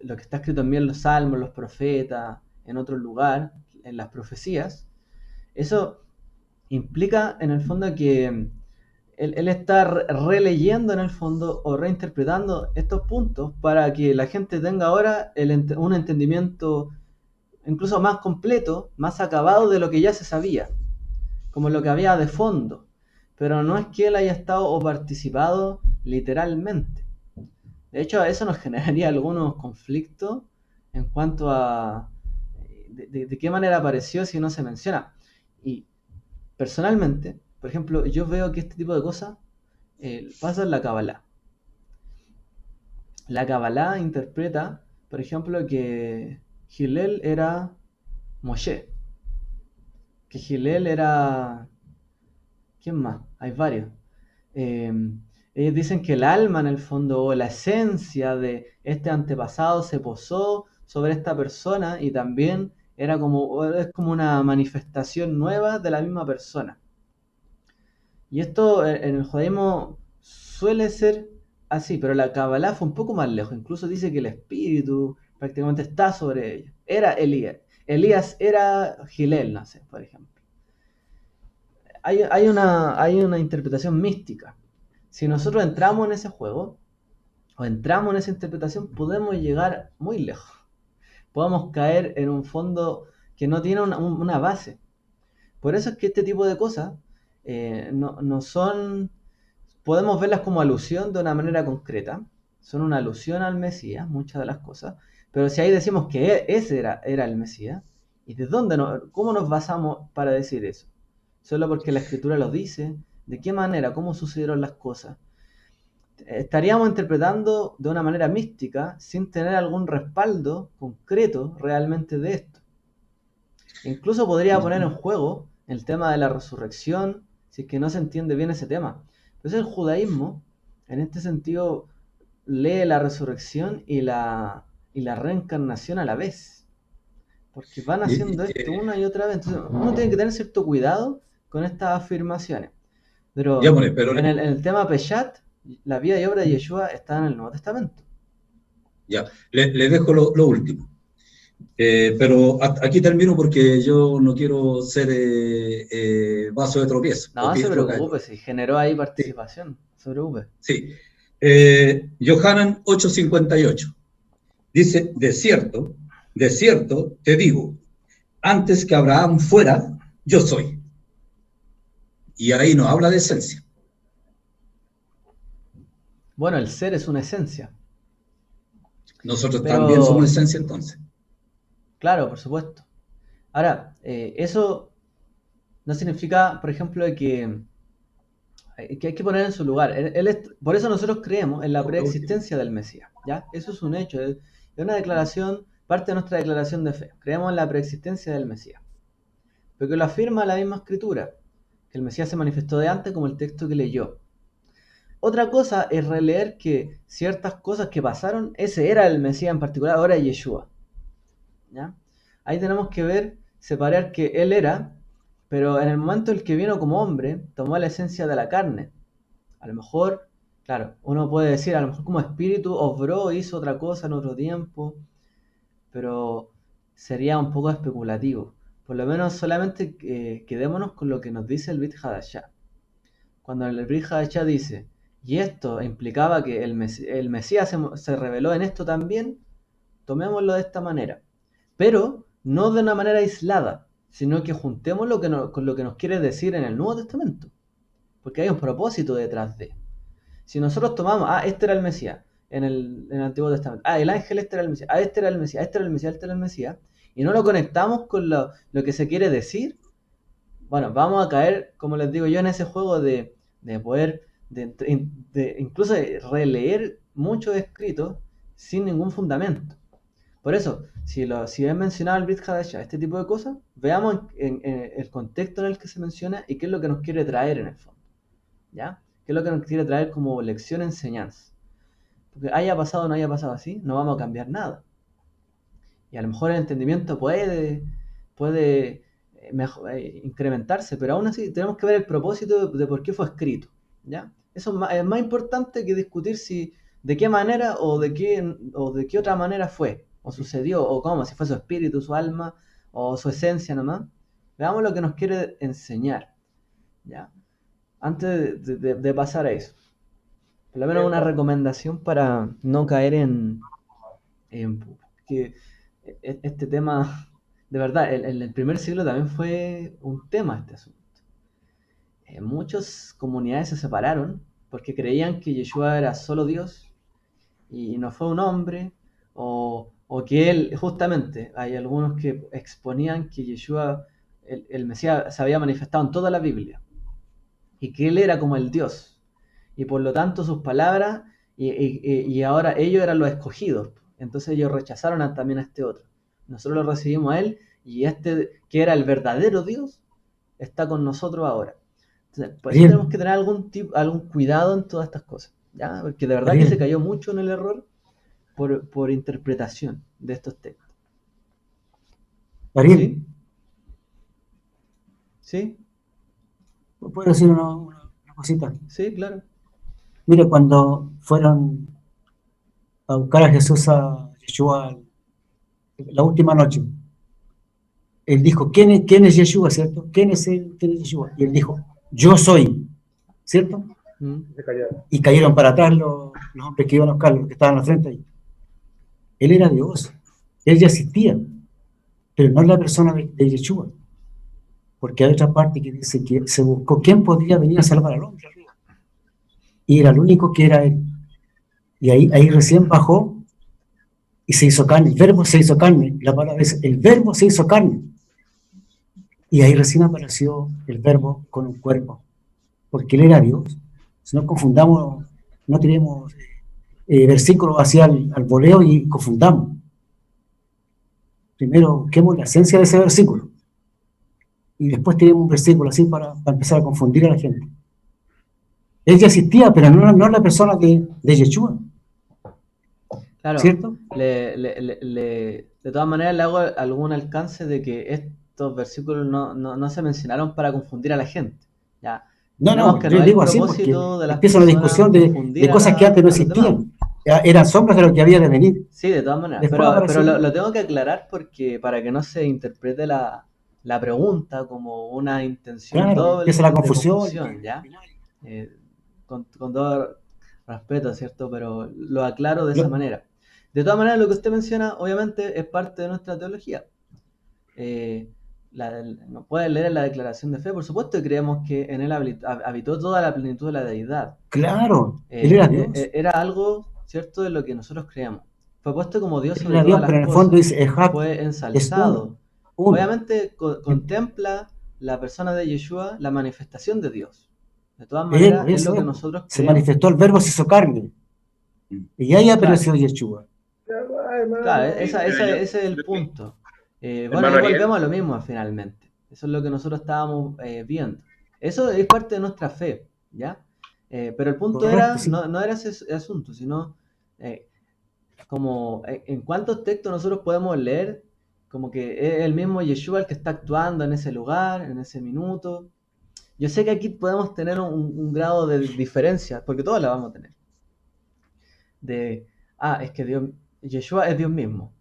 lo que está escrito en mí en los salmos, los profetas, en otro lugar, en las profecías. Eso implica en el fondo que él está releyendo en el fondo o reinterpretando estos puntos para que la gente tenga ahora un entendimiento incluso más completo, más acabado de lo que ya se sabía, como lo que había de fondo. Pero no es que él haya estado o participado literalmente. De hecho, eso nos generaría algunos conflictos en cuanto a de qué manera apareció si no se menciona. Y personalmente, por ejemplo, yo veo que este tipo de cosas pasa en la Kabbalah. La Kabbalah interpreta, por ejemplo, que Hillel era Moshe, que Hillel era... ¿Quién más? Hay varios. Eh, Ellos dicen que el alma en el fondo o la esencia de este antepasado se posó sobre esta persona y también es como una manifestación nueva de la misma persona. Y esto en el judaísmo suele ser así, pero la Kabbalah fue un poco más lejos. Incluso dice que el espíritu prácticamente está sobre ellos. Era Elías. Elías era Gilel, no sé, por ejemplo. Hay una interpretación mística. Si nosotros entramos en ese juego, o entramos en esa interpretación, podemos llegar muy lejos. Podemos caer en un fondo que no tiene una base. Por eso es que este tipo de cosas no son... Podemos verlas como alusión de una manera concreta. Son una alusión al Mesías, muchas de las cosas. Pero si ahí decimos que ese era el Mesías, ¿y de cómo nos basamos para decir eso? ¿Solo porque la Escritura lo dice? ¿De qué manera? ¿Cómo sucedieron las cosas? Estaríamos interpretando de una manera mística sin tener algún respaldo concreto realmente de esto. Incluso podría poner en juego el tema de la resurrección si es que no se entiende bien ese tema. Entonces el judaísmo, en este sentido, lee la resurrección y la reencarnación a la vez. Porque van haciendo esto una y otra vez. Entonces uno tiene que tener cierto cuidado con estas afirmaciones. Pero en el tema Peshat, la vida y obra de Yeshua está en el Nuevo Testamento. Ya, le dejo lo último. Pero aquí termino porque yo no quiero ser vaso de tropiezo. No se preocupe, si generó ahí participación. Sí. No se preocupe. Sí. Yohanan 8:58 dice, de cierto te digo, antes que Abraham fuera, yo soy. Y ahí nos habla de esencia. Bueno, el ser es una esencia. Nosotros también somos esencia entonces. Claro, por supuesto. Ahora, eso no significa, por ejemplo, que hay que poner en su lugar. Por eso nosotros creemos en la preexistencia del Mesías. ¿Ya? Eso es un hecho, es una declaración, parte de nuestra declaración de fe. Creemos en la preexistencia del Mesías. Porque lo afirma la misma Escritura, que el Mesías se manifestó de antes como el texto que leyó. Otra cosa es releer que ciertas cosas que pasaron, ese era el Mesías en particular, ahora es Yeshua. ¿Ya? Ahí tenemos que separar que él era, pero en el momento en el que vino como hombre, tomó la esencia de la carne. A lo mejor, claro, uno puede decir, a lo mejor como espíritu obró, hizo otra cosa en otro tiempo, pero sería un poco especulativo. Por lo menos solamente quedémonos con lo que nos dice el Brit Hadashah. Cuando el Brit Hadashah dice, y esto implicaba que el Mesías se reveló en esto también, tomémoslo de esta manera. Pero no de una manera aislada, sino que juntémoslo con lo que nos quiere decir en el Nuevo Testamento. Porque hay un propósito detrás de. Si nosotros tomamos, este era el Mesías, en el Antiguo Testamento. Ah, el ángel este era el Mesías, ah, este era el Mesías, este era el Mesías, este era el Mesías, y no lo conectamos con lo que se quiere decir, bueno, vamos a caer, como les digo yo, en ese juego de poder, de incluso releer muchos escritos sin ningún fundamento. Por eso, si es mencionado el Brit Hadashah, este tipo de cosas, veamos en el contexto en el que se menciona y qué es lo que nos quiere traer en el fondo. ¿Ya? ¿Qué es lo que nos quiere traer como lección, enseñanza? Porque haya pasado o no haya pasado así, no vamos a cambiar nada. Y a lo mejor el entendimiento puede incrementarse, pero aún así tenemos que ver el propósito de por qué fue escrito. ¿Ya? Eso es más importante que discutir si de qué manera o de qué otra manera fue, o sucedió, o cómo, si fue su espíritu, su alma, o su esencia nomás. Veamos lo que nos quiere enseñar. ¿Ya? Antes de pasar a eso. Por lo menos una recomendación para no caer en que este tema, de verdad, en el primer siglo también fue un tema este asunto. Muchas comunidades se separaron porque creían que Yeshua era solo Dios y no fue un hombre, o que él, justamente, hay algunos que exponían que Yeshua, el Mesías, se había manifestado en toda la Biblia y que él era como el Dios, y por lo tanto sus palabras, y ahora ellos eran los escogidos, entonces ellos rechazaron también a este otro. Nosotros lo recibimos a él, y este, que era el verdadero Dios, está con nosotros ahora. Entonces, por eso Ariel, tenemos que tener algún cuidado en todas estas cosas, ¿ya? Porque de verdad que Ariel, se cayó mucho en el error por interpretación de estos textos. Ariel, ¿Sí? ¿Sí? ¿puedo decir una cosita? ¿Sí? Claro. Mire, cuando fueron a buscar a Jesús, a Yeshua, la última noche, él dijo, ¿quién es Yeshua, cierto? ¿Quién es Yeshua? Y él dijo, yo soy, ¿cierto? Mm. Y cayeron para atrás los hombres que iban a buscarlo, los que estaban al frente ahí. Él era Dios, él ya existía, pero no es la persona de Yeshua, porque hay otra parte que dice que se buscó quién podría venir a salvar al hombre arriba, y era el único que era él. Y ahí recién bajó y se hizo carne, el verbo se hizo carne, la palabra es, el verbo se hizo carne. Y ahí recién apareció el verbo con un cuerpo, porque él era Dios. Si no confundamos, no tenemos versículos hacia al voleo y confundamos. Primero busquemos la esencia de ese versículo y después tenemos un versículo así para empezar a confundir a la gente. Él ya existía, pero no la persona de Yeshua. Claro, ¿Cierto? de todas maneras le hago algún alcance de que estos versículos no se mencionaron para confundir a la gente. ¿Ya? No, Que yo no es digo el así porque propósito de las empieza una personas discusión confundir de cosas que antes no a los demás. existían. Eran sombras de lo que había de venir. Sí, de todas maneras. Después Pero apareció. lo tengo que aclarar porque para que no se interprete la pregunta como una intención Claro, doble empieza la de confusión. confusión, ¿ya? Con todo respeto, ¿cierto? Pero lo aclaro de esa manera. De todas maneras, lo que usted menciona, obviamente, es parte de nuestra teología. Nos puede leer en la declaración de fe, por supuesto, y creemos que en él habitó toda la plenitud de la deidad. Claro, él era Dios. Era algo, ¿cierto?, de lo que nosotros creemos. Fue puesto como Dios Él sobre era Dios, todas pero las en el fondo cosas. dice, Ejat Fue es ensalzado. uno. Obviamente contempla la persona de Yeshua la manifestación de Dios. De todas maneras, es lo que nosotros creemos. Se manifestó el verbo, se hizo carne. Y ahí apareció Yeshua. Claro, ese es el punto. Bueno, ahí volvemos a lo mismo finalmente. Eso es lo que nosotros estábamos viendo. Eso es parte de nuestra fe, ¿ya? Pero el punto Correcto, era, sí. no era ese asunto, sino como en cuántos textos nosotros podemos leer como que es el mismo Yeshua el que está actuando en ese lugar, en ese minuto. Yo sé que aquí podemos tener un grado de diferencia, porque todos la vamos a tener. Es que Yeshua es Dios mismo.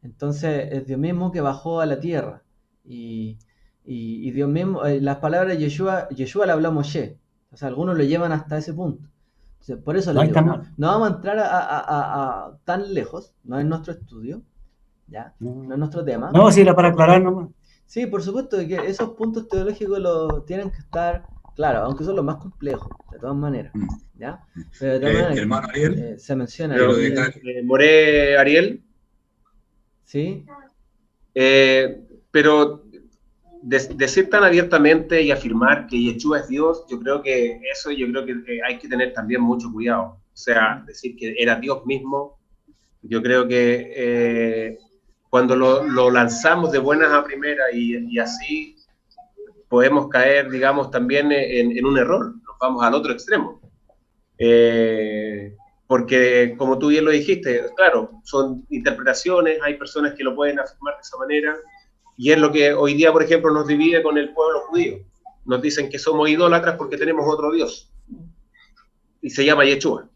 Entonces es Dios mismo que bajó a la tierra. Y Dios mismo, las palabras de Yeshua le habló a Moshe. O sea, algunos lo llevan hasta ese punto. Entonces, por eso les digo, no vamos a entrar a tan lejos, no es nuestro estudio, ¿ya? No es nuestro tema. No, si era para aclarar nomás. Sí, por supuesto que esos puntos teológicos tienen que estar claro, aunque son los más complejos, de todas maneras, Mm. ¿ya? Pero de todas maneras, Hermano Ariel, se menciona quiero Pero, ahí, dejar, Moré, Ariel, ¿sí? pero decir tan abiertamente y afirmar que Yeshua es Dios, yo creo que hay que tener también mucho cuidado. O sea, decir que era Dios mismo, yo creo que cuando lo lanzamos de buenas a primeras y así podemos caer, digamos, también en un error, nos vamos al otro extremo. Porque, como tú bien lo dijiste, claro, son interpretaciones, hay personas que lo pueden afirmar de esa manera, y es lo que hoy día, por ejemplo, nos divide con el pueblo judío. Nos dicen que somos idólatras porque tenemos otro Dios, y se llama Yeshua.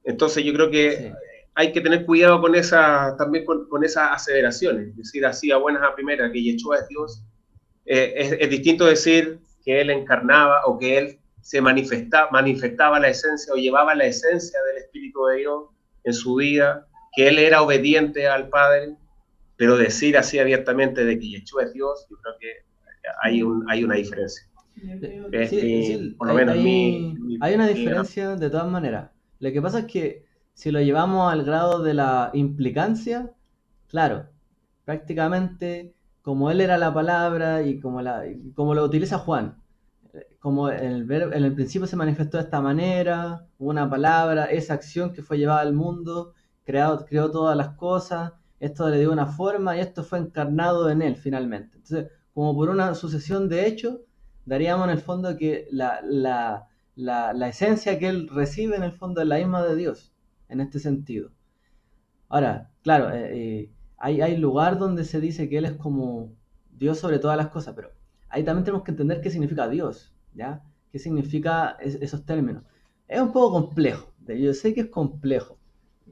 Entonces yo creo que Sí. hay que tener cuidado con también con esas aseveraciones, decir así a buenas a primeras que Yeshua es Dios. Es distinto decir que Él encarnaba o que Él se manifestaba la esencia o llevaba la esencia del Espíritu de Dios en su vida, que Él era obediente al Padre, pero decir así abiertamente de que Yeshua es Dios, yo creo que hay una diferencia. Sí, Por lo menos hay una mi gran- diferencia de todas maneras. Lo que pasa es que si lo llevamos al grado de la implicancia, claro, prácticamente como él era la palabra y como lo utiliza Juan, como en el principio se manifestó de esta manera, una palabra, esa acción que fue llevada al mundo, creó todas las cosas, esto le dio una forma y esto fue encarnado en él finalmente. Entonces, como por una sucesión de hechos, daríamos en el fondo que la esencia que él recibe en el fondo es la misma de Dios, en este sentido. Ahora, claro, hay lugar donde se dice que él es como Dios sobre todas las cosas, pero ahí también tenemos que entender qué significa Dios, ¿ya? ¿Qué significa esos términos? Es un poco complejo, yo sé que es complejo,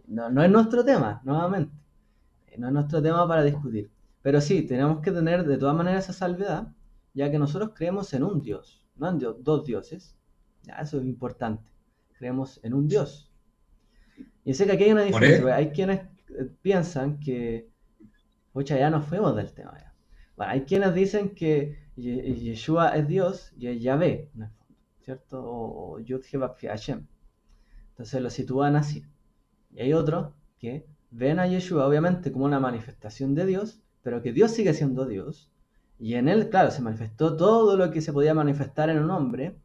no es nuestro tema, nuevamente, no es nuestro tema para discutir, pero sí, tenemos que tener de todas maneras esa salvedad, ya que nosotros creemos en un Dios, no en dos dioses, ya, eso es importante, creemos en un Dios. Y sé que aquí hay una diferencia, porque Moré, hay quienes piensan que, pucha, ya nos fuimos del tema. Ya. Bueno, hay quienes dicen que Yeshua es Dios y es Yahvé, en el fondo, ¿cierto? O Yud Heh Hashem. Entonces lo sitúan así. Y hay otros que ven a Yeshua obviamente como una manifestación de Dios, pero que Dios sigue siendo Dios. Y en él, claro, se manifestó todo lo que se podía manifestar en un hombre,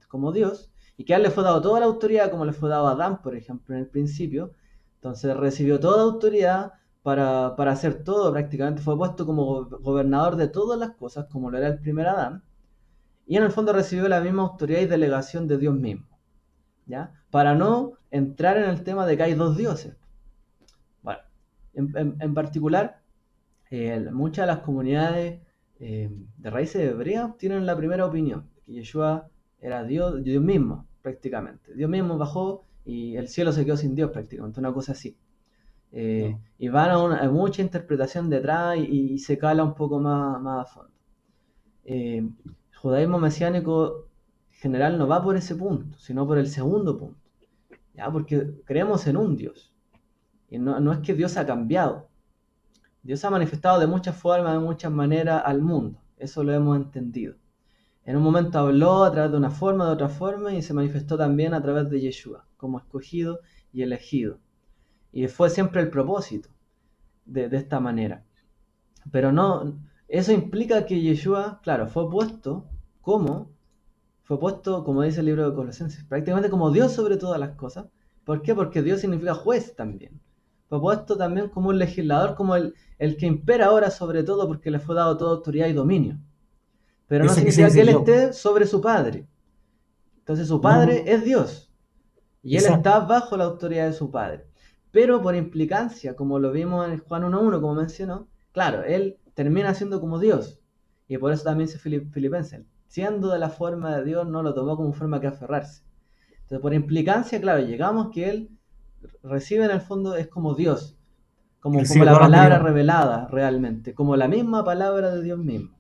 como Dios, y que a él le fue dado toda la autoridad, como le fue dado a Adán, por ejemplo, en el principio. Entonces recibió toda autoridad para hacer todo, prácticamente fue puesto como gobernador de todas las cosas, como lo era el primer Adán, y en el fondo recibió la misma autoridad y delegación de Dios mismo, ¿ya? Para no entrar en el tema de que hay dos dioses. Bueno, en particular, muchas de las comunidades de raíces hebreas tienen la primera opinión, que Yeshua era Dios mismo, prácticamente. Dios mismo bajó y el cielo se quedó sin Dios, prácticamente, una cosa así. Y van a mucha interpretación detrás y se cala un poco más a fondo. El judaísmo mesiánico general no va por ese punto, sino por el segundo punto, ¿ya? Porque creemos en un Dios. Y no es que Dios ha cambiado. Dios se ha manifestado de muchas formas, de muchas maneras al mundo. Eso lo hemos entendido. En un momento habló a través de una forma, de otra forma, y se manifestó también a través de Yeshua, como escogido y elegido. Y fue siempre el propósito de esta manera. Pero no, eso implica que Yeshua, claro, fue puesto, como dice el libro de Colosenses, prácticamente como Dios sobre todas las cosas. ¿Por qué? Porque Dios significa juez también. Fue puesto también como un legislador, como el que impera ahora sobre todo, porque le fue dado toda autoridad y dominio. Pero no Eso quise significa que decir él yo. esté sobre su padre. Entonces su No, padre no, es Dios. Y él exacto. está bajo la autoridad de su padre. Pero por implicancia, como lo vimos en Juan 1.1, como mencionó, claro, él termina siendo como Dios. Y por eso también dice Filipenses, siendo de la forma de Dios, no lo tomó como forma que aferrarse. Entonces, por implicancia, claro, llegamos que él recibe en el fondo, es como Dios, Y como recibe la toda la palabra autoridad. revelada realmente, como la misma palabra de Dios mismo.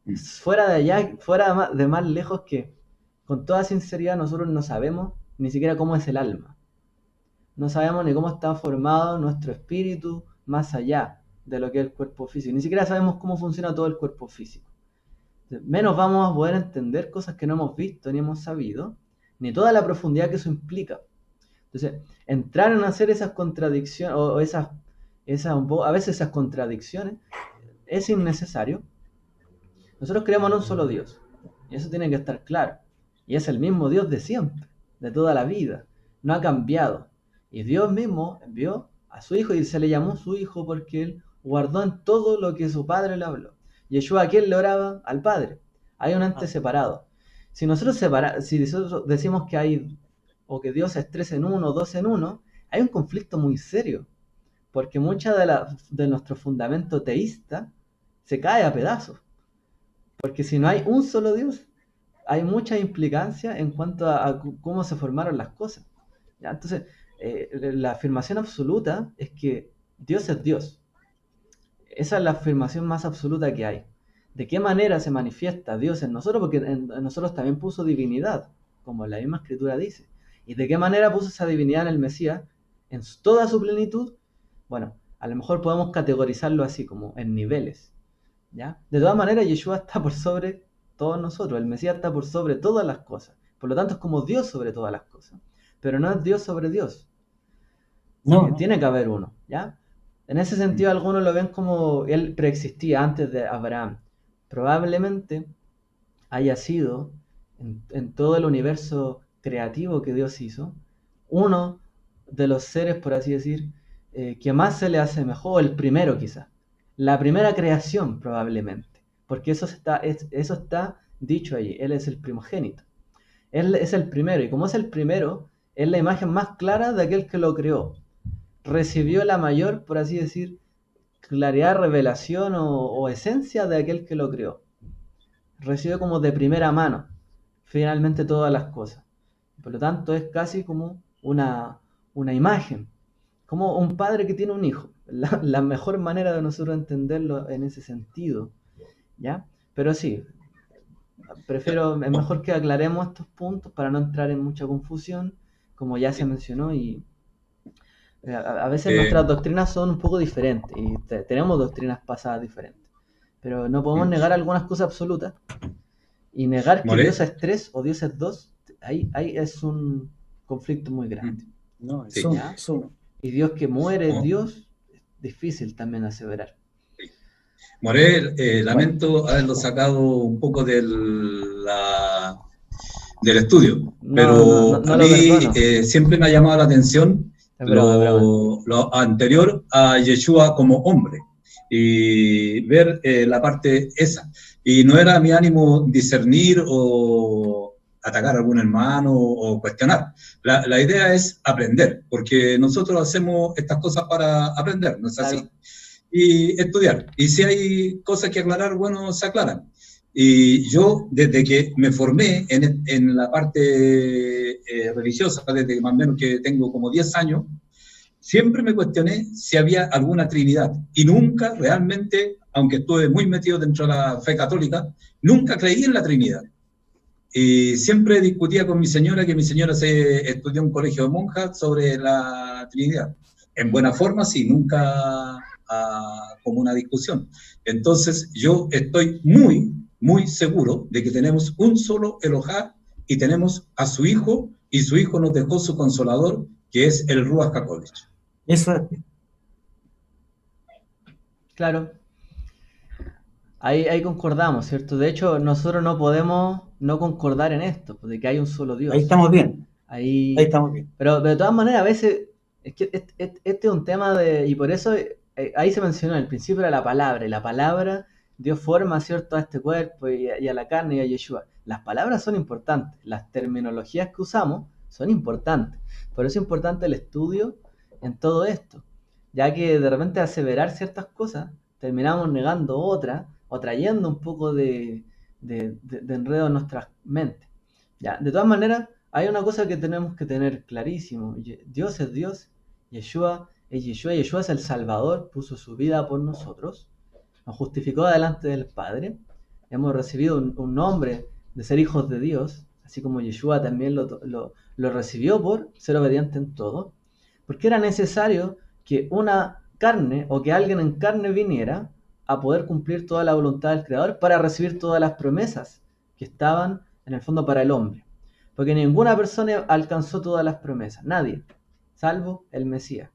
mm, Fuera de allá, fuera de más lejos que, con toda sinceridad, nosotros no sabemos ni siquiera cómo es el alma. No sabemos ni cómo está formado nuestro espíritu más allá de lo que es el cuerpo físico. Ni siquiera sabemos cómo funciona todo el cuerpo físico. menos vamos a poder entender cosas que no hemos visto ni hemos sabido, ni toda la profundidad que eso implica. Entonces, entrar en hacer esas contradicciones, o a veces esas contradicciones, es innecesario. Nosotros creemos en un solo Dios, y eso tiene que estar claro. Y es el mismo Dios de siempre, de toda la vida, no ha cambiado. Y Dios mismo envió a su Hijo y se le llamó su Hijo porque Él guardó en todo lo que su Padre le habló. Yeshua, ¿a quién le oraba? Al Padre. Hay un ente separado. Si nosotros decimos que hay, o que Dios es 3 en 1, 2 en 1, hay un conflicto muy serio, porque mucha de nuestro fundamento teísta se cae a pedazos. Porque si no hay un solo Dios, hay mucha implicancia en cuanto a cómo se formaron las cosas. ¿Ya? Entonces, la afirmación absoluta es que Dios es Dios. Esa es la afirmación más absoluta que hay. ¿De qué manera se manifiesta Dios en nosotros? Porque en nosotros también puso divinidad, como la misma escritura dice. ¿Y de qué manera puso esa divinidad en el Mesías? En toda su plenitud. Bueno, a lo mejor podemos categorizarlo así, como en niveles. ¿Ya? De todas maneras, Yeshua está por sobre todos nosotros. El Mesías está por sobre todas las cosas. Por lo tanto, es como Dios sobre todas las cosas. Pero no es Dios sobre Dios. No, Tiene que haber uno, ¿ya? En ese sentido, algunos lo ven como él preexistía antes de Abraham. Probablemente haya sido, en todo el universo creativo que Dios hizo, uno de los seres, por así decir, que más se le asemejó, el primero quizás. La primera creación, probablemente. Porque eso está dicho allí. Él es el primogénito. Él es el primero. Y como es el primero, es la imagen más clara de aquel que lo creó. Recibió la mayor, por así decir, claridad, revelación o esencia de aquel que lo creó. Recibió como de primera mano, finalmente, todas las cosas. Por lo tanto, es casi como una imagen, como un padre que tiene un hijo. La mejor manera de nosotros entenderlo en ese sentido, ¿ya? Pero sí, es mejor que aclaremos estos puntos para no entrar en mucha confusión, como ya se mencionó, y a veces nuestras doctrinas son un poco diferentes y tenemos doctrinas pasadas diferentes, pero no podemos negar algunas cosas absolutas y negar que Dios es 3 o Dios es 2. Ahí es un conflicto muy grande. no, es Sí. uno, ¿Ya? es uno. Y Dios que muere, Oh. Dios, es difícil también aseverar. Morel, lamento haberlo sacado un poco del estudio, pero No a lo mí perdono. siempre me ha llamado la atención Es broma. lo anterior a Yeshua como hombre y ver la parte esa. Y no era mi ánimo discernir o atacar a algún hermano o cuestionar. La idea es aprender, porque nosotros hacemos estas cosas para aprender, ¿no es así? Claro. Y estudiar. Y si hay cosas que aclarar, bueno, se aclaran. Y yo, desde que me formé en la parte religiosa, desde más o menos que tengo como 10 años, siempre me cuestioné si había alguna Trinidad. Y nunca realmente, aunque estuve muy metido dentro de la fe católica, nunca creí en la Trinidad. Y siempre discutía con mi señora, que mi señora se estudió en un colegio de monjas sobre la Trinidad. En buena forma, sí, nunca como una discusión. Entonces, yo estoy muy seguro de que tenemos un solo Elohá y tenemos a su Hijo, y su Hijo nos dejó su consolador, que es el Ruach HaKodesh. Eso es. Claro. Ahí concordamos, ¿cierto? De hecho, nosotros no podemos no concordar en esto, de que hay un solo Dios. Ahí estamos bien. Ahí estamos bien. Pero de todas maneras, a veces, es que este es un tema y por eso ahí se mencionó, en el principio era la palabra, y la palabra dio forma, ¿cierto?, a este cuerpo y a la carne y a Yeshua. Las palabras son importantes, las terminologías que usamos son importantes, por eso es importante el estudio en todo esto, ya que de repente aseverar ciertas cosas, terminamos negando otras, o trayendo un poco de enredo en nuestras mentes. Ya, de todas maneras, hay una cosa que tenemos que tener clarísimo. Dios es Dios, Yeshua es Yeshua, Yeshua es el Salvador, puso su vida por nosotros, nos justificó delante del Padre, hemos recibido un nombre de ser hijos de Dios, así como Yeshua también lo recibió por ser obediente en todo, porque era necesario que una carne o que alguien en carne viniera a poder cumplir toda la voluntad del Creador para recibir todas las promesas que estaban en el fondo para el hombre. Porque ninguna persona alcanzó todas las promesas, nadie, salvo el Mesías.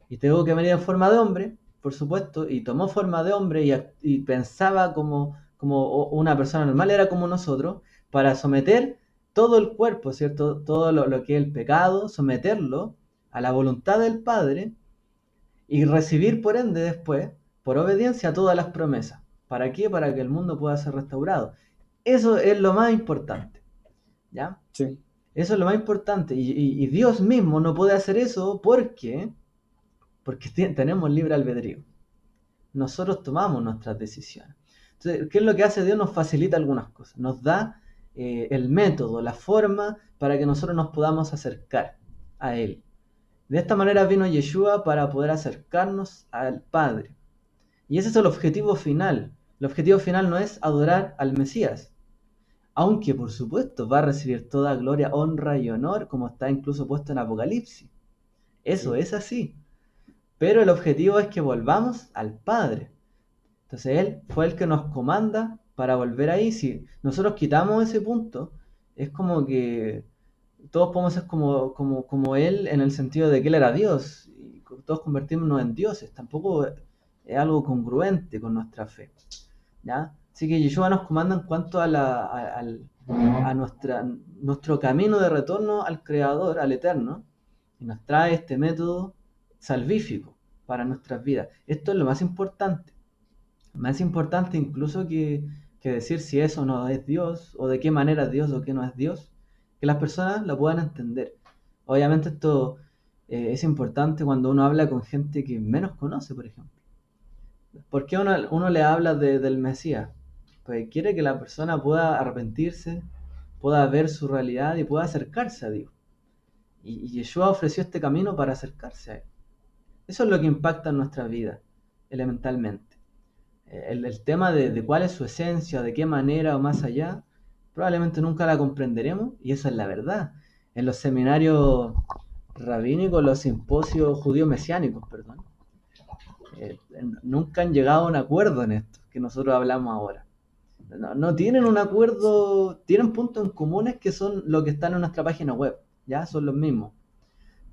Y tuvo que venir en forma de hombre, por supuesto, y tomó forma de hombre y pensaba como una persona normal, era como nosotros, para someter todo el cuerpo, ¿cierto? Todo lo que es el pecado, someterlo a la voluntad del Padre y recibir por ende después, por obediencia, todas las promesas. ¿Para qué? Para que el mundo pueda ser restaurado. Eso es lo más importante, ¿ya? Sí. Eso es lo más importante. Y Dios mismo no puede hacer eso porque tenemos libre albedrío. Nosotros tomamos nuestras decisiones. Entonces, ¿qué es lo que hace Dios? Nos facilita algunas cosas. Nos da el método, la forma para que nosotros nos podamos acercar a Él. De esta manera vino Yeshua para poder acercarnos al Padre. Y ese es el objetivo final. El objetivo final no es adorar al Mesías, aunque por supuesto va a recibir toda gloria, honra y honor, como está incluso puesto en Apocalipsis. Eso es así. Pero el objetivo es que volvamos al Padre. Entonces Él fue el que nos comanda para volver ahí. Si nosotros quitamos ese punto, es como que todos podemos ser como Él en el sentido de que Él era Dios. Y todos convertirnos en dioses. Tampoco es algo congruente con nuestra fe, ¿ya? Así que Yeshua nos comanda en cuanto a nuestro camino de retorno al Creador, al Eterno, y nos trae este método salvífico para nuestras vidas. Esto es lo más importante incluso que decir si eso no es Dios, o de qué manera es Dios o qué no es Dios, que las personas lo puedan entender. Obviamente esto es importante cuando uno habla con gente que menos conoce, por ejemplo. ¿Por qué uno le habla del Mesías? Pues quiere que la persona pueda arrepentirse, pueda ver su realidad y pueda acercarse a Dios. Y Yeshua ofreció este camino para acercarse a Él. Eso es lo que impacta en nuestra vida, elementalmente. El tema de cuál es su esencia, de qué manera o más allá, probablemente nunca la comprenderemos, y eso es la verdad. En los seminarios rabínicos, los simposios judíos mesiánicos, perdón, nunca han llegado a un acuerdo en esto que nosotros hablamos ahora. No tienen un acuerdo, tienen puntos en comunes que son lo que están en nuestra página web, ya son los mismos,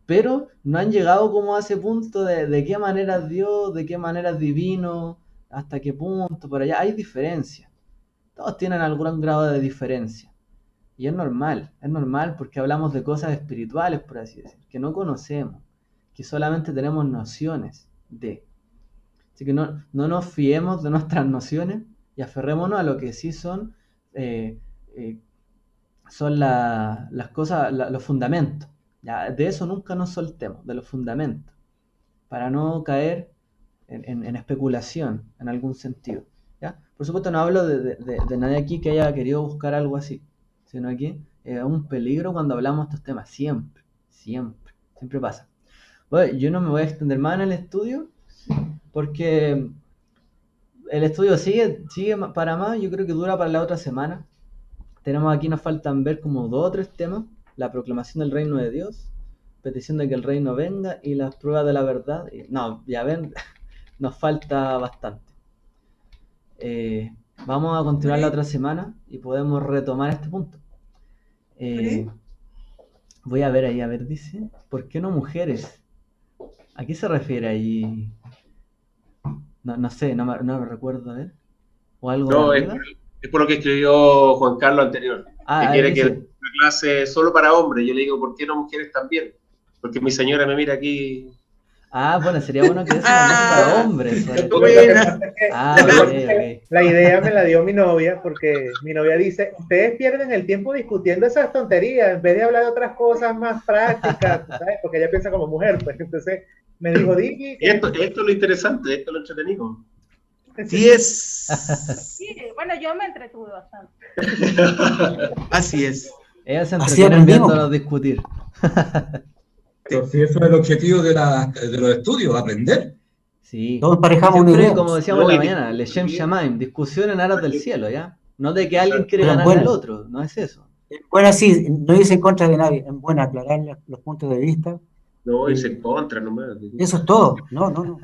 pero no han llegado como a ese punto de qué manera es Dios, de qué manera es divino, hasta qué punto, por allá hay diferencia. Todos tienen algún grado de diferencia, y es normal porque hablamos de cosas espirituales, por así decir, que no conocemos, que solamente tenemos nociones de. Así que no nos fiemos de nuestras nociones y aferrémonos a lo que sí son las cosas, los fundamentos. Ya, de eso nunca nos soltemos, de los fundamentos, para no caer en especulación en algún sentido. ¿Ya? Por supuesto no hablo de nadie aquí que haya querido buscar algo así, sino que es un peligro cuando hablamos de estos temas, siempre pasa. Bueno, yo no me voy a extender más en el estudio, porque el estudio sigue para más, yo creo que dura para la otra semana. Tenemos aquí, nos faltan ver como 2 o 3 temas: la proclamación del reino de Dios, petición de que el reino venga y las pruebas de la verdad. No, ya ven, nos falta bastante. Vamos a continuar la otra semana y podemos retomar este punto. Voy a ver ahí, dice, ¿por qué no mujeres? ¿A qué se refiere ahí? No sé, no me recuerdo, ¿eh? ¿O algo No, de es arriba? por lo que escribió Juan Carlos anterior, que quiere que dice, la clase solo para hombres. Yo le digo, ¿por qué no mujeres también? Porque mi señora me mira aquí. bueno, sería bueno que eso no fuese para hombres. Buena. Ok. La idea me la dio mi novia, porque mi novia dice, ustedes pierden el tiempo discutiendo esas tonterías en vez de hablar de otras cosas más prácticas, ¿sabes? Porque ella piensa como mujer, pues entonces me dijo, Diki, Y esto es lo interesante, esto es lo entretenido. Sí es. Sí, bueno, yo me entretuve bastante. Así es. Ellas se Así entretienen aprendimos. viéndonos discutir. Entonces, eso es el objetivo de los estudios, aprender. Sí. Todos emparejamos una Siempre, idea. como decíamos No, en la y mañana, Leshem Shamaim, discusión en aras del cielo, ¿ya? No de que alguien quiere Pero ganar bueno. al otro, no es eso. Bueno, sí, no irse en contra de nadie, es bueno aclarar los puntos de vista. No, irse en contra nomás. Eso es todo. No.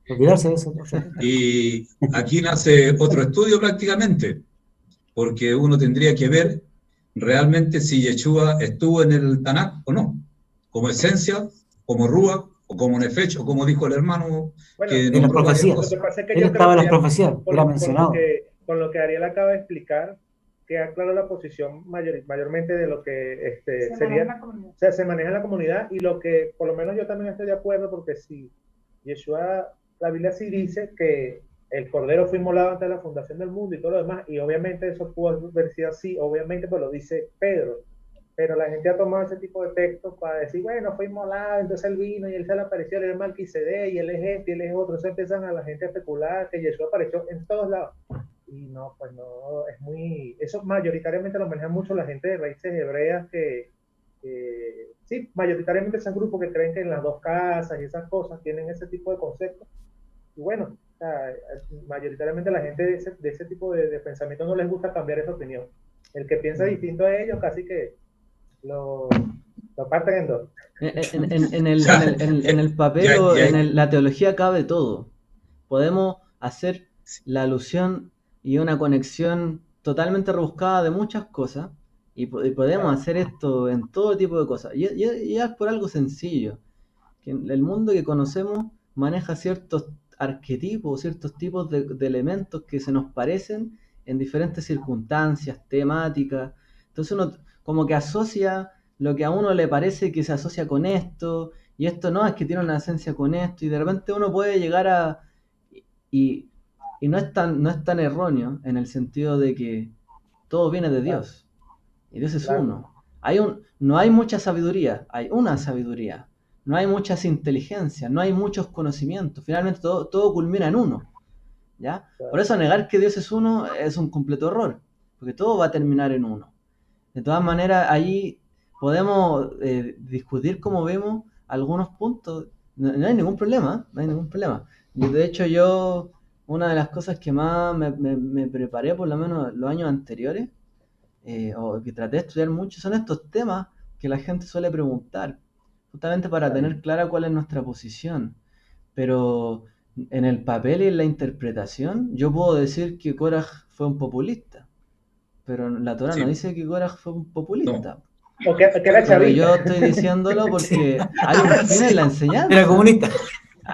olvidarse de eso. Y aquí nace otro estudio prácticamente, porque uno tendría que ver realmente si Yeshua estuvo en el Tanakh o no, como esencia, como Ruach, o como Nefesh, o como dijo el hermano Bueno, que En las nombró varias profecías. lo que cosas. pasa es que Él yo estaba creo en que las profecías, era mencionado. con lo que Ariel acaba de explicar, queda claro la posición mayormente de lo que Se sería, maneja en la comunidad. o sea, se maneja en la comunidad, y lo que por lo menos yo también estoy de acuerdo, porque si Yeshua, la Biblia sí dice que el Cordero fue inmolado antes de la fundación del mundo y todo lo demás, y obviamente eso pudo haber sido así, obviamente, pues lo dice Pedro, pero la gente ha tomado ese tipo de textos para decir, bueno, fue inmolado, entonces él vino y él se le apareció, él es Melquisedec, y él es este, y él es otro. Entonces empiezan a la gente a especular que Yeshua apareció en todos lados. Y no, pues no, es muy... Eso mayoritariamente lo maneja mucho la gente de raíces hebreas que sí, mayoritariamente esos grupos que creen que en las dos casas y esas cosas tienen ese tipo de conceptos. Y bueno, o sea, mayoritariamente la gente de ese tipo de pensamiento no les gusta cambiar esa opinión. El que piensa distinto a ellos casi que lo parten en dos. En el papel Ya- o ya- la teología cabe todo. Podemos hacer la alusión y una conexión totalmente rebuscada de muchas cosas, y podemos hacer esto en todo tipo de cosas. Y es por algo sencillo, que el mundo que conocemos maneja ciertos arquetipos, ciertos tipos de elementos que se nos parecen en diferentes circunstancias, temáticas. Entonces uno como que asocia lo que a uno le parece que se asocia con esto, y esto no, es que tiene una esencia con esto, y de repente uno puede llegar a... Y, y no es tan erróneo en el sentido de que todo viene de Dios, y Dios es Claro. uno. No hay mucha sabiduría, hay una sabiduría. No hay muchas inteligencias, no hay muchos conocimientos. Finalmente todo culmina en uno, ¿ya? Por eso negar que Dios es uno es un completo error, porque todo va a terminar en uno. De todas maneras, ahí podemos discutir, como vemos, algunos puntos. No hay ningún problema, no hay ningún problema. De hecho, una de las cosas que más me preparé, por lo menos los años anteriores, o que traté de estudiar mucho, son estos temas que la gente suele preguntar, justamente para tener clara cuál es nuestra posición. Pero en el papel y en la interpretación, yo puedo decir que Korah fue un populista, pero la Torah no Sí. dice que Korah fue un populista. O que era Pero chavista. yo estoy diciéndolo porque hay un fin en la enseñanza. Era comunista.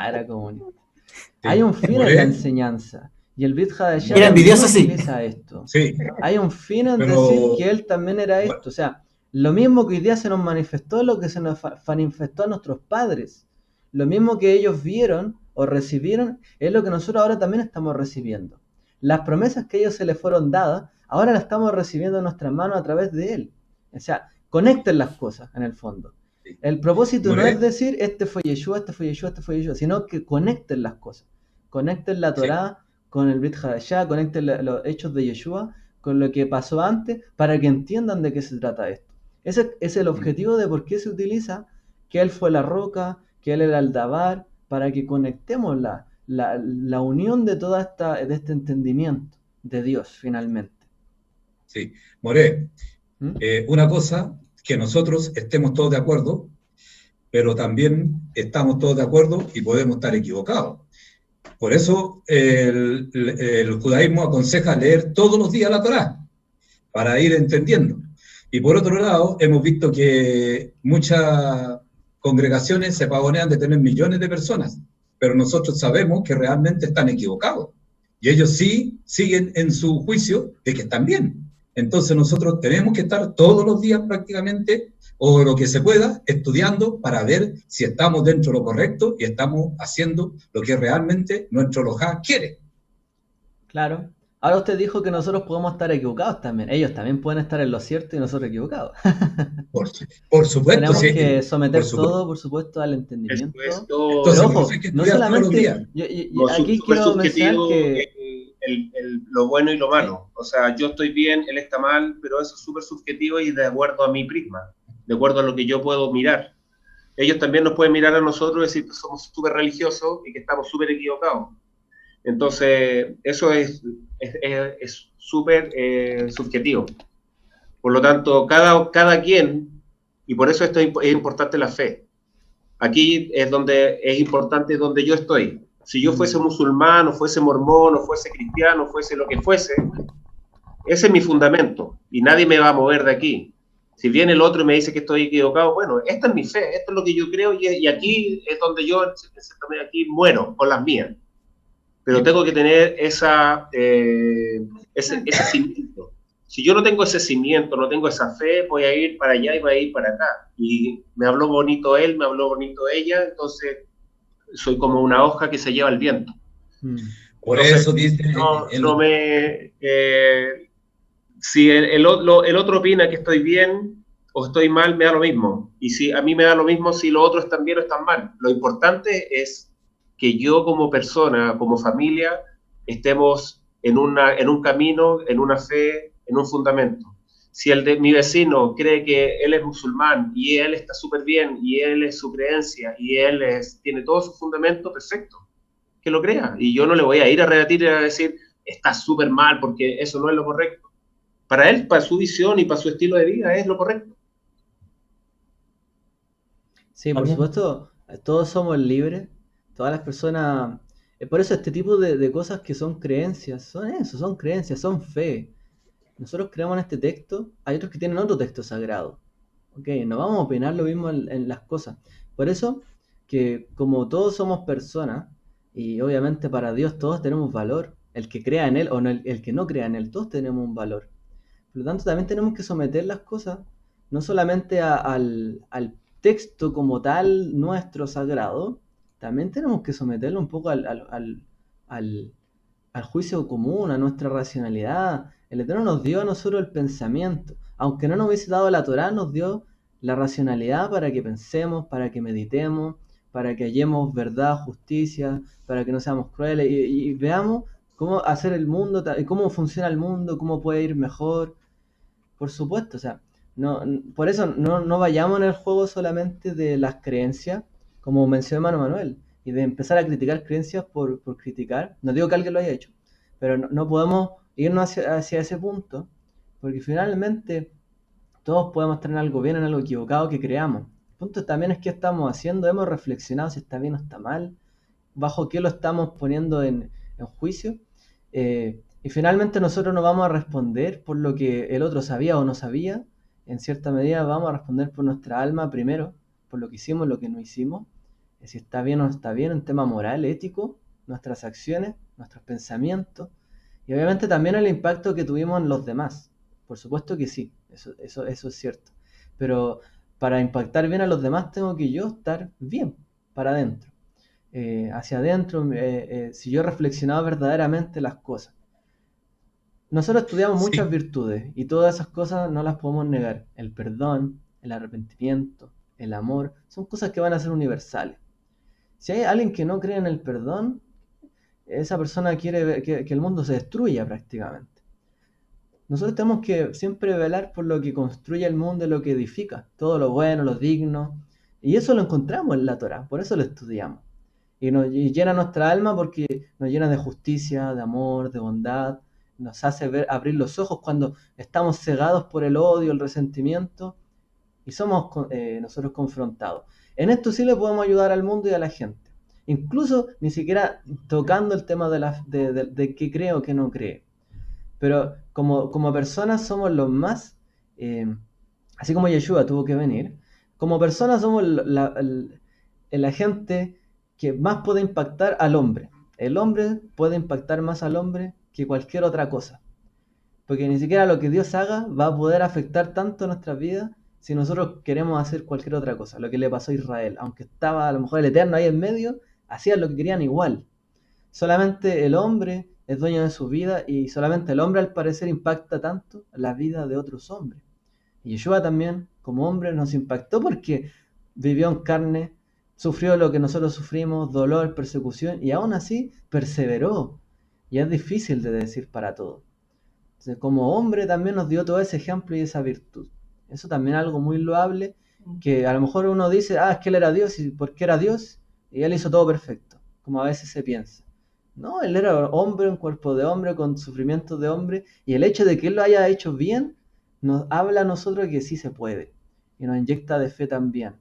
Era comunista. Sí. Hay un fin en la enseñanza. Y el Brit Hadashah Era envidioso, también sí. utiliza esto. Sí, Hay un fin en Pero- decir que él también era esto. O sea, lo mismo que hoy día se nos manifestó, lo que se nos manifestó a nuestros padres. Lo mismo que ellos vieron o recibieron, es lo que nosotros ahora también estamos recibiendo. Las promesas que a ellos se les fueron dadas, ahora las estamos recibiendo en nuestras manos a través de él. O sea, conecten las cosas en el fondo. El propósito no More. es decir, este fue Yeshua, este fue Yeshua, este fue Yeshua, sino que conecten las cosas. Conecten la Torá con el Brit Hadashah, conecten los hechos de Yeshua con lo que pasó antes, para que entiendan de qué se trata esto. Ese es el objetivo de por qué se utiliza que él fue la roca, que él era el Dabar, para que conectemos la unión de de este entendimiento de Dios, finalmente. Sí. More, ¿Mm? una cosa, que nosotros estemos todos de acuerdo, pero también estamos todos de acuerdo y podemos estar equivocados. Por eso el judaísmo aconseja leer todos los días la Torá, para ir entendiendo. Y por otro lado, hemos visto que muchas congregaciones se pavonean de tener millones de personas, pero nosotros sabemos que realmente están equivocados. Y ellos sí siguen en su juicio de que están bien. Entonces nosotros tenemos que estar todos los días prácticamente, o lo que se pueda, estudiando para ver si estamos dentro de lo correcto y estamos haciendo lo que realmente nuestro Elohá quiere. Claro. Ahora usted dijo que nosotros podemos estar equivocados también. Ellos también pueden estar en lo cierto y nosotros equivocados. Por supuesto, Tenemos sí, que someter por supuesto. todo, por supuesto, al entendimiento. Entonces, Pero ojo, por eso hay que no estudiar todos los días. solamente... Como aquí súper quiero mencionar subjetivo que... lo bueno y lo malo. O sea, yo estoy bien, él está mal, pero eso es súper subjetivo y de acuerdo a mi prisma, de acuerdo a lo que yo puedo mirar. Ellos también nos pueden mirar a nosotros y decir que somos súper religiosos y que estamos súper equivocados. Entonces, eso es súper subjetivo. Por lo tanto, cada quien, y por eso esto es importante la fe. Aquí es donde es importante donde yo estoy. Si yo fuese musulmán, o fuese mormón, o fuese cristiano, o fuese lo que fuese, ese es mi fundamento y nadie me va a mover de aquí. Si viene el otro y me dice que estoy equivocado, bueno, esta es mi fe, esto es lo que yo creo y aquí es donde yo, aquí muero con las mías. Pero tengo que tener ese cimiento. Si yo no tengo ese cimiento, no tengo esa fe, voy a ir para allá y voy a ir para acá. Y me habló bonito él, me habló bonito ella, entonces soy como una hoja que se lleva el viento. Por Entonces, eso dice... si el otro opina que estoy bien o estoy mal, me da lo mismo. Y si a mí me da lo mismo si los otros están bien o están mal. Lo importante es que yo como persona, como familia, estemos en un camino, en una fe, en un fundamento. Si el de mi vecino cree que él es musulmán y él está súper bien y él es su creencia y él tiene todo su fundamento, perfecto, que lo crea. Y yo no le voy a ir a rebatir y a decir, está súper mal porque eso no es lo correcto. Para él, para su visión y para su estilo de vida es lo correcto. Sí, por supuesto, todos somos libres, todas las personas... Por eso este tipo de cosas que son creencias, son eso, son creencias, son fe. Nosotros creamos en este texto, hay otros que tienen otro texto sagrado. ¿Ok? No vamos a opinar lo mismo en las cosas. Por eso, que como todos somos personas, y obviamente para Dios todos tenemos valor, el que crea en Él o no, el que no crea en Él, todos tenemos un valor. Por lo tanto, también tenemos que someter las cosas, no solamente al texto como tal nuestro sagrado, también tenemos que someterlo un poco al juicio común, a nuestra racionalidad. El Eterno nos dio a nosotros el pensamiento. Aunque no nos hubiese dado la Torá, nos dio la racionalidad para que pensemos, para que meditemos, para que hallemos verdad, justicia, para que no seamos crueles y veamos cómo hacer el mundo, cómo funciona el mundo, cómo puede ir mejor. Por supuesto, o sea, por eso no vayamos en el juego solamente de las creencias, como mencionó Hermano Manuel, y de empezar a criticar creencias por criticar. No digo que alguien lo haya hecho, pero no podemos irnos hacia ese punto, porque finalmente todos podemos tener algo bien en algo equivocado que creamos. El punto también es qué estamos haciendo, hemos reflexionado si está bien o está mal, bajo qué lo estamos poniendo en juicio. Y finalmente nosotros no vamos a responder por lo que el otro sabía o no sabía. En cierta medida vamos a responder por nuestra alma primero, por lo que hicimos, lo que no hicimos, si está bien o no está bien, un tema moral, ético, nuestras acciones, nuestros pensamientos, y obviamente también el impacto que tuvimos en los demás. Por supuesto que sí, eso es cierto. Pero para impactar bien a los demás tengo que yo estar bien, para adentro. Hacia adentro, si yo he reflexionado verdaderamente las cosas. Nosotros estudiamos muchas virtudes y todas esas cosas no las podemos negar. El perdón, el arrepentimiento, el amor, son cosas que van a ser universales. Si hay alguien que no cree en el perdón, esa persona quiere ver que el mundo se destruya prácticamente. Nosotros tenemos que siempre velar por lo que construye el mundo y lo que edifica, todo lo bueno, lo digno, y eso lo encontramos en la Torá, por eso lo estudiamos. Y llena nuestra alma porque nos llena de justicia, de amor, de bondad, nos hace abrir los ojos cuando estamos cegados por el odio, el resentimiento, y somos nosotros confrontados. En esto sí le podemos ayudar al mundo y a la gente, incluso ni siquiera tocando el tema de qué cree o qué no cree. Pero como personas somos los más, así como Yeshua tuvo que venir, como personas somos el agente que más puede impactar al hombre. El hombre puede impactar más al hombre que cualquier otra cosa. Porque ni siquiera lo que Dios haga va a poder afectar tanto nuestras vidas si nosotros queremos hacer cualquier otra cosa. Lo que le pasó a Israel, aunque estaba a lo mejor el Eterno ahí en medio, hacían lo que querían igual. Solamente el hombre es dueño de su vida y solamente el hombre al parecer impacta tanto la vida de otros hombres. Y Yeshua también, como hombre, nos impactó porque vivió en carne, sufrió lo que nosotros sufrimos, dolor, persecución, y aún así perseveró. Y es difícil de decir para todos. Entonces, como hombre también nos dio todo ese ejemplo y esa virtud. Eso también es algo muy loable, que a lo mejor uno dice, es que él era Dios, y porque era Dios, y él hizo todo perfecto, como a veces se piensa. No, él era hombre, un cuerpo de hombre, con sufrimientos de hombre, y el hecho de que él lo haya hecho bien, nos habla a nosotros que sí se puede, y nos inyecta de fe también.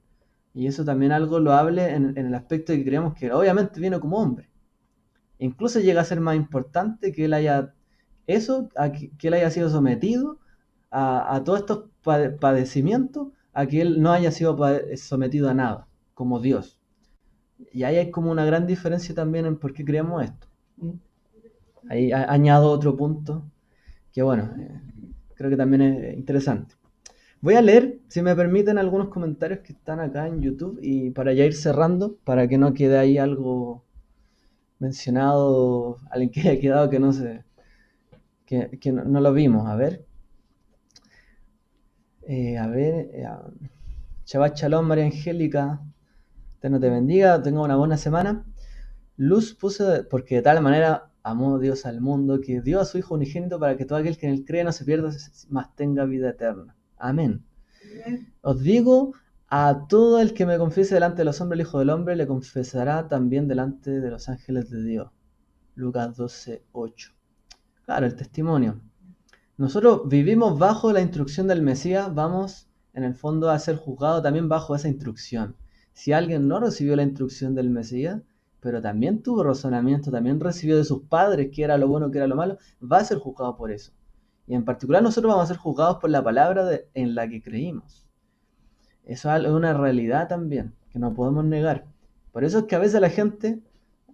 Y eso también algo loable en el aspecto de que creemos que obviamente viene como hombre, Incluso llega a ser más importante que él haya que él haya sido sometido a todos estos padecimientos, a que él no haya sido sometido a nada, como Dios. Y ahí hay como una gran diferencia también en por qué creemos esto. Ahí añado otro punto que, bueno, creo que también es interesante. Voy a leer, si me permiten, algunos comentarios que están acá en YouTube y para ya ir cerrando, para que no quede ahí algo mencionado, alguien que haya quedado que no sé, que no lo vimos. A ver. Shabbat Shalom, María Angélica. Dios te bendiga, tenga una buena semana. Luz puso, porque de tal manera amó Dios al mundo, que dio a su Hijo unigénito para que todo aquel que en él cree no se pierda, mas tenga vida eterna. Amén. Os digo, a todo el que me confiese delante de los hombres, el Hijo del Hombre le confesará también delante de los ángeles de Dios. Lucas 12:8. Claro, el testimonio. Nosotros vivimos bajo la instrucción del Mesías, vamos en el fondo a ser juzgados también bajo esa instrucción. Si alguien no recibió la instrucción del Mesías, pero también tuvo razonamiento, también recibió de sus padres qué era lo bueno, qué era lo malo, va a ser juzgado por eso. Y en particular nosotros vamos a ser juzgados por la palabra en la que creímos. Eso es una realidad también, que no podemos negar. Por eso es que a veces la gente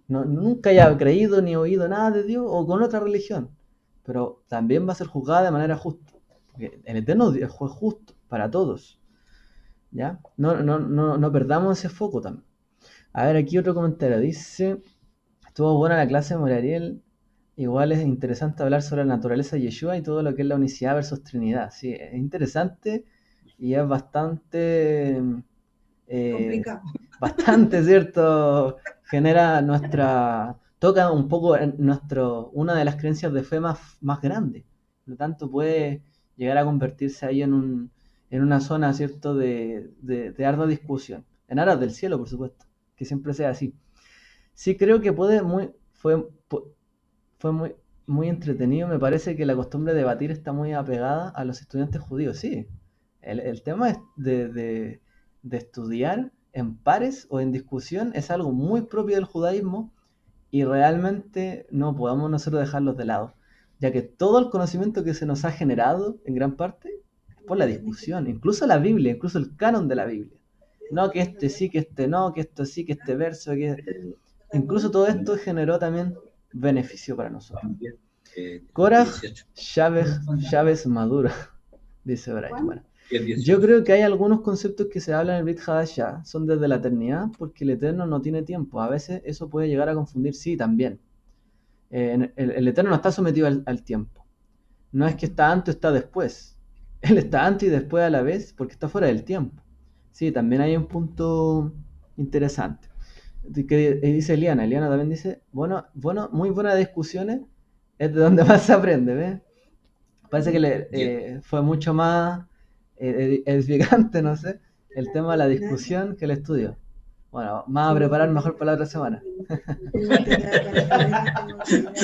nunca haya creído ni oído nada de Dios o con otra religión, pero también va a ser juzgada de manera justa. Porque el Eterno es juez justo para todos. ¿Ya? No perdamos ese foco también. A ver, aquí otro comentario. Dice, estuvo buena la clase de Morariel. Igual es interesante hablar sobre la naturaleza de Yeshua y todo lo que es la unicidad versus Trinidad. Sí, es interesante y es bastante... Complicado. Bastante, ¿cierto? Toca un poco una de las creencias de fe más grandes. Por lo tanto, puede llegar a convertirse ahí en una zona, ¿cierto?, de ardua discusión. En aras del cielo, por supuesto, que siempre sea así. Sí, creo que fue muy entretenido. Me parece que la costumbre de debatir está muy apegada a los estudiantes judíos. Sí, el tema es de estudiar en pares o en discusión es algo muy propio del judaísmo y realmente no podemos nosotros dejarlos de lado, ya que todo el conocimiento que se nos ha generado en gran parte es por la discusión, incluso la Biblia, incluso el canon de la Biblia. No, que este sí, que este no, que esto sí, que este verso, incluso todo esto generó también beneficio para nosotros. Korah Chávez Maduro, dice Brian. Bueno, yo creo que hay algunos conceptos que se hablan en el Brit Hadashah, son desde la eternidad, porque el Eterno no tiene tiempo. A veces eso puede llegar a confundir, sí, también. El Eterno no está sometido al tiempo. No es que está antes o está después. Él está antes y después a la vez, porque está fuera del tiempo. Sí, también hay un punto interesante. Que dice Eliana también dice, bueno, muy buenas discusiones, es de donde más se aprende, ¿ves? Parece que fue mucho más edificante, no sé, el tema de la discusión que el estudio. Bueno, más a preparar mejor para la otra semana.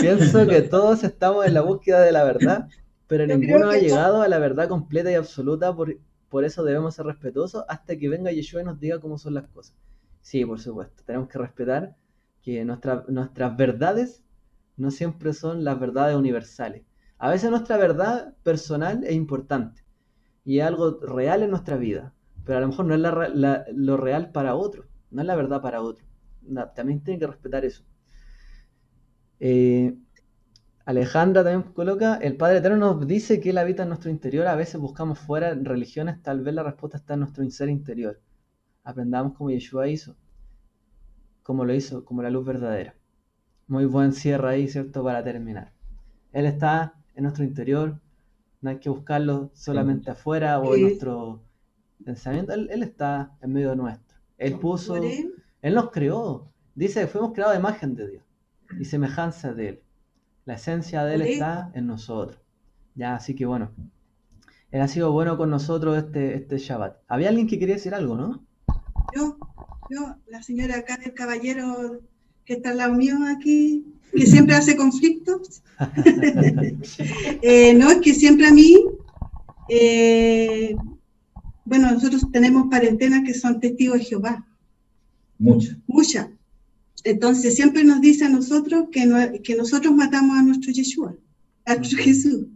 Pienso que todos estamos en la búsqueda de la verdad, pero ninguno ha llegado a la verdad completa y absoluta, por eso debemos ser respetuosos hasta que venga Yeshua y nos diga cómo son las cosas. Sí, por supuesto, tenemos que respetar que nuestras verdades no siempre son las verdades universales. A veces nuestra verdad personal es importante y es algo real en nuestra vida, pero a lo mejor no es lo real para otro, no es la verdad para otro. También tiene que respetar eso. Alejandra también coloca, el Padre Eterno nos dice que Él habita en nuestro interior, a veces buscamos fuera en religiones, tal vez la respuesta está en nuestro ser interior. Aprendamos como Yeshua hizo, como lo hizo, como la luz verdadera. Muy buen cierre ahí, ¿cierto? Para terminar. Él está en nuestro interior, no hay que buscarlo solamente afuera o en nuestro pensamiento. Él está en medio nuestro. Él nos creó. Dice que fuimos creados a imagen de Dios y semejanza de Él. La esencia de Él está en nosotros. Ya, así que bueno. Él ha sido bueno con nosotros este Shabbat. Había alguien que quería decir algo, ¿no? Yo, la señora acá del caballero que está al lado mío aquí, que siempre hace conflictos. No, es que siempre a mí, nosotros tenemos parentenas que son testigos de Jehová. Muchas. Entonces siempre nos dice a nosotros que nosotros matamos a nuestro Yeshua, a nuestro Jesús.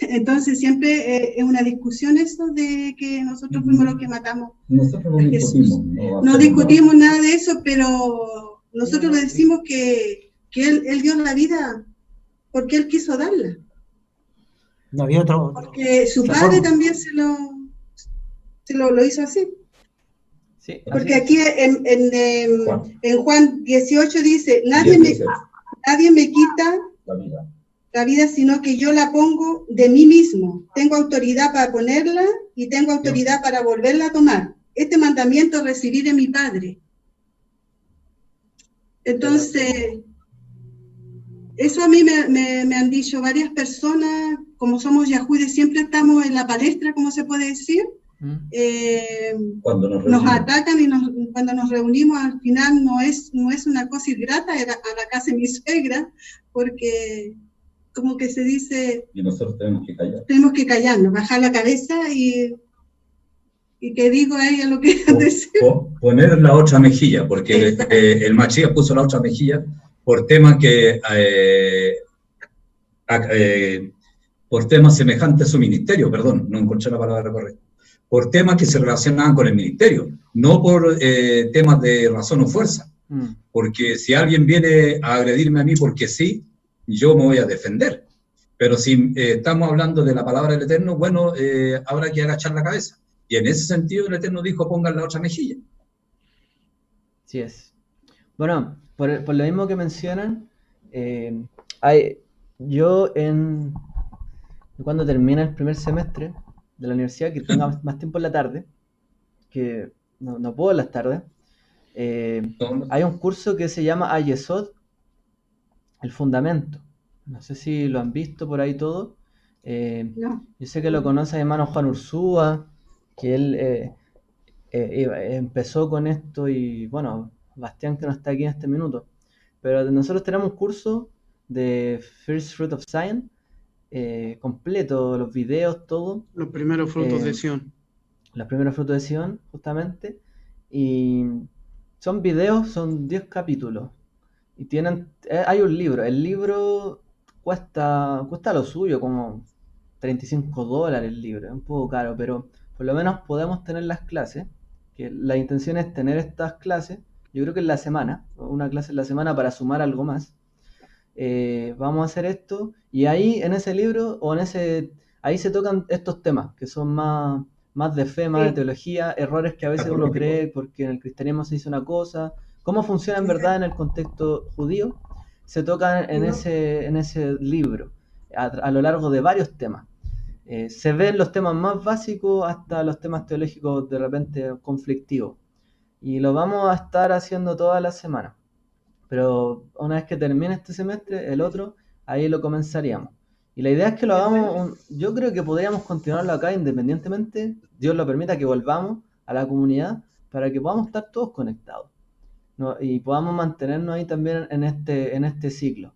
Entonces siempre es una discusión eso de que nosotros fuimos los que matamos Nosotros a no Jesús. discutimos. No discutimos nada de eso, pero nosotros le decimos que él dio la vida porque él quiso darla. No había otro. Porque su otra padre forma. también lo hizo así. Sí, así Porque es. aquí en Juan 18 dice, nadie me quita La vida. la vida, sino que yo la pongo de mí mismo. Tengo autoridad para ponerla y tengo autoridad para volverla a tomar. Este mandamiento recibí de mi Padre. Entonces, eso a mí me han dicho varias personas, como somos yahudes, siempre estamos en la palestra, como se puede decir. Cuando Nos atacan y cuando nos reunimos al final no es una cosa ingrata, era a la casa de mi suegra, porque como que se dice, Y nosotros tenemos que callarnos, bajar la cabeza y que digo a ella lo que decir. Poner la otra mejilla, porque el Machías puso la otra mejilla por temas por temas semejantes a su ministerio, perdón, no encontré la palabra correcta, por temas que se relacionaban con el ministerio, no por temas de razón o fuerza, porque si alguien viene a agredirme a mí porque sí, yo me voy a defender, pero si estamos hablando de la palabra del Eterno, bueno, habrá que agachar la cabeza, y en ese sentido el Eterno dijo, pongan la otra mejilla. Así es. Bueno, por lo mismo que mencionan, cuando termina el primer semestre de la universidad, que tenga más tiempo en la tarde, que no puedo en las tardes, hay un curso que se llama Ayesod, el fundamento. No sé si lo han visto por ahí todo. No. Yo sé que lo conoce mi hermano Juan Ursúa, que él empezó con esto, y bueno, Bastián, que no está aquí en este minuto, pero nosotros tenemos un curso de First Fruit of Science completo, los videos, todo. Los primeros frutos de Sion. Los primeros frutos de Sion, justamente, y son videos, son 10 capítulos, y hay un libro, el libro cuesta lo suyo, como $35 el libro, es un poco caro, pero por lo menos podemos tener las clases, que la intención es tener estas clases, yo creo que en la semana, una clase en la semana para sumar algo más. Vamos a hacer esto, y ahí en ese libro, ahí se tocan estos temas, que son más de fe, más de teología, errores que a veces uno cree porque en el cristianismo se dice una cosa, cómo funciona en verdad en el contexto judío, se tocan en ese libro, a lo largo de varios temas. Se ven los temas más básicos hasta los temas teológicos de repente conflictivos, y lo vamos a estar haciendo toda la semana, pero una vez que termine este semestre, el otro, ahí lo comenzaríamos. Y la idea es que lo hagamos, yo creo que podríamos continuarlo acá independientemente, Dios lo permita, que volvamos a la comunidad para que podamos estar todos conectados, ¿no? Y podamos mantenernos ahí también en este ciclo.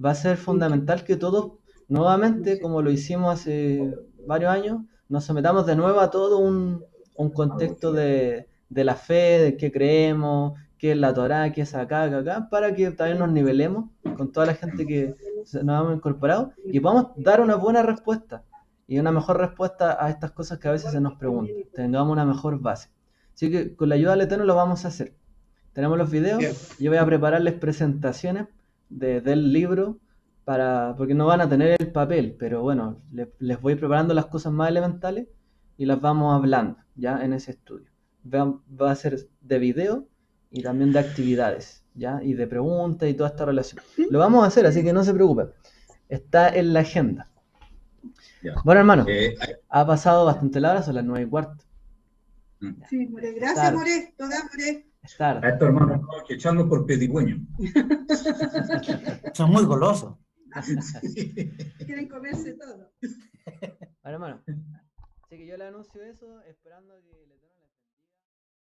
Va a ser fundamental que todos, nuevamente, como lo hicimos hace varios años, nos sometamos de nuevo a todo un contexto de la fe, de qué creemos, qué es la Torá, qué es acá, para que también nos nivelemos con toda la gente que nos hemos incorporado y podamos dar una buena respuesta y una mejor respuesta a estas cosas que a veces se nos preguntan, tengamos una mejor base. Así que con la ayuda del Eterno lo vamos a hacer. Tenemos los videos, yo voy a prepararles presentaciones del libro, porque no van a tener el papel, pero bueno, les voy preparando las cosas más elementales y las vamos hablando ya en ese estudio. Va a ser de video y también de actividades, ¿ya? Y de preguntas y toda esta relación. Lo vamos a hacer, así que no se preocupen. Está en la agenda. Bueno, hermano, ha pasado bastante la hora, son las 9:15. Sí, More. Gracias, More. Toda More. Es tarde. A estos hermanos hay que echarlos por pedigüeño. Son muy golosos. Quieren comerse todo. Bueno, hermano, así que yo le anuncio eso, esperando que le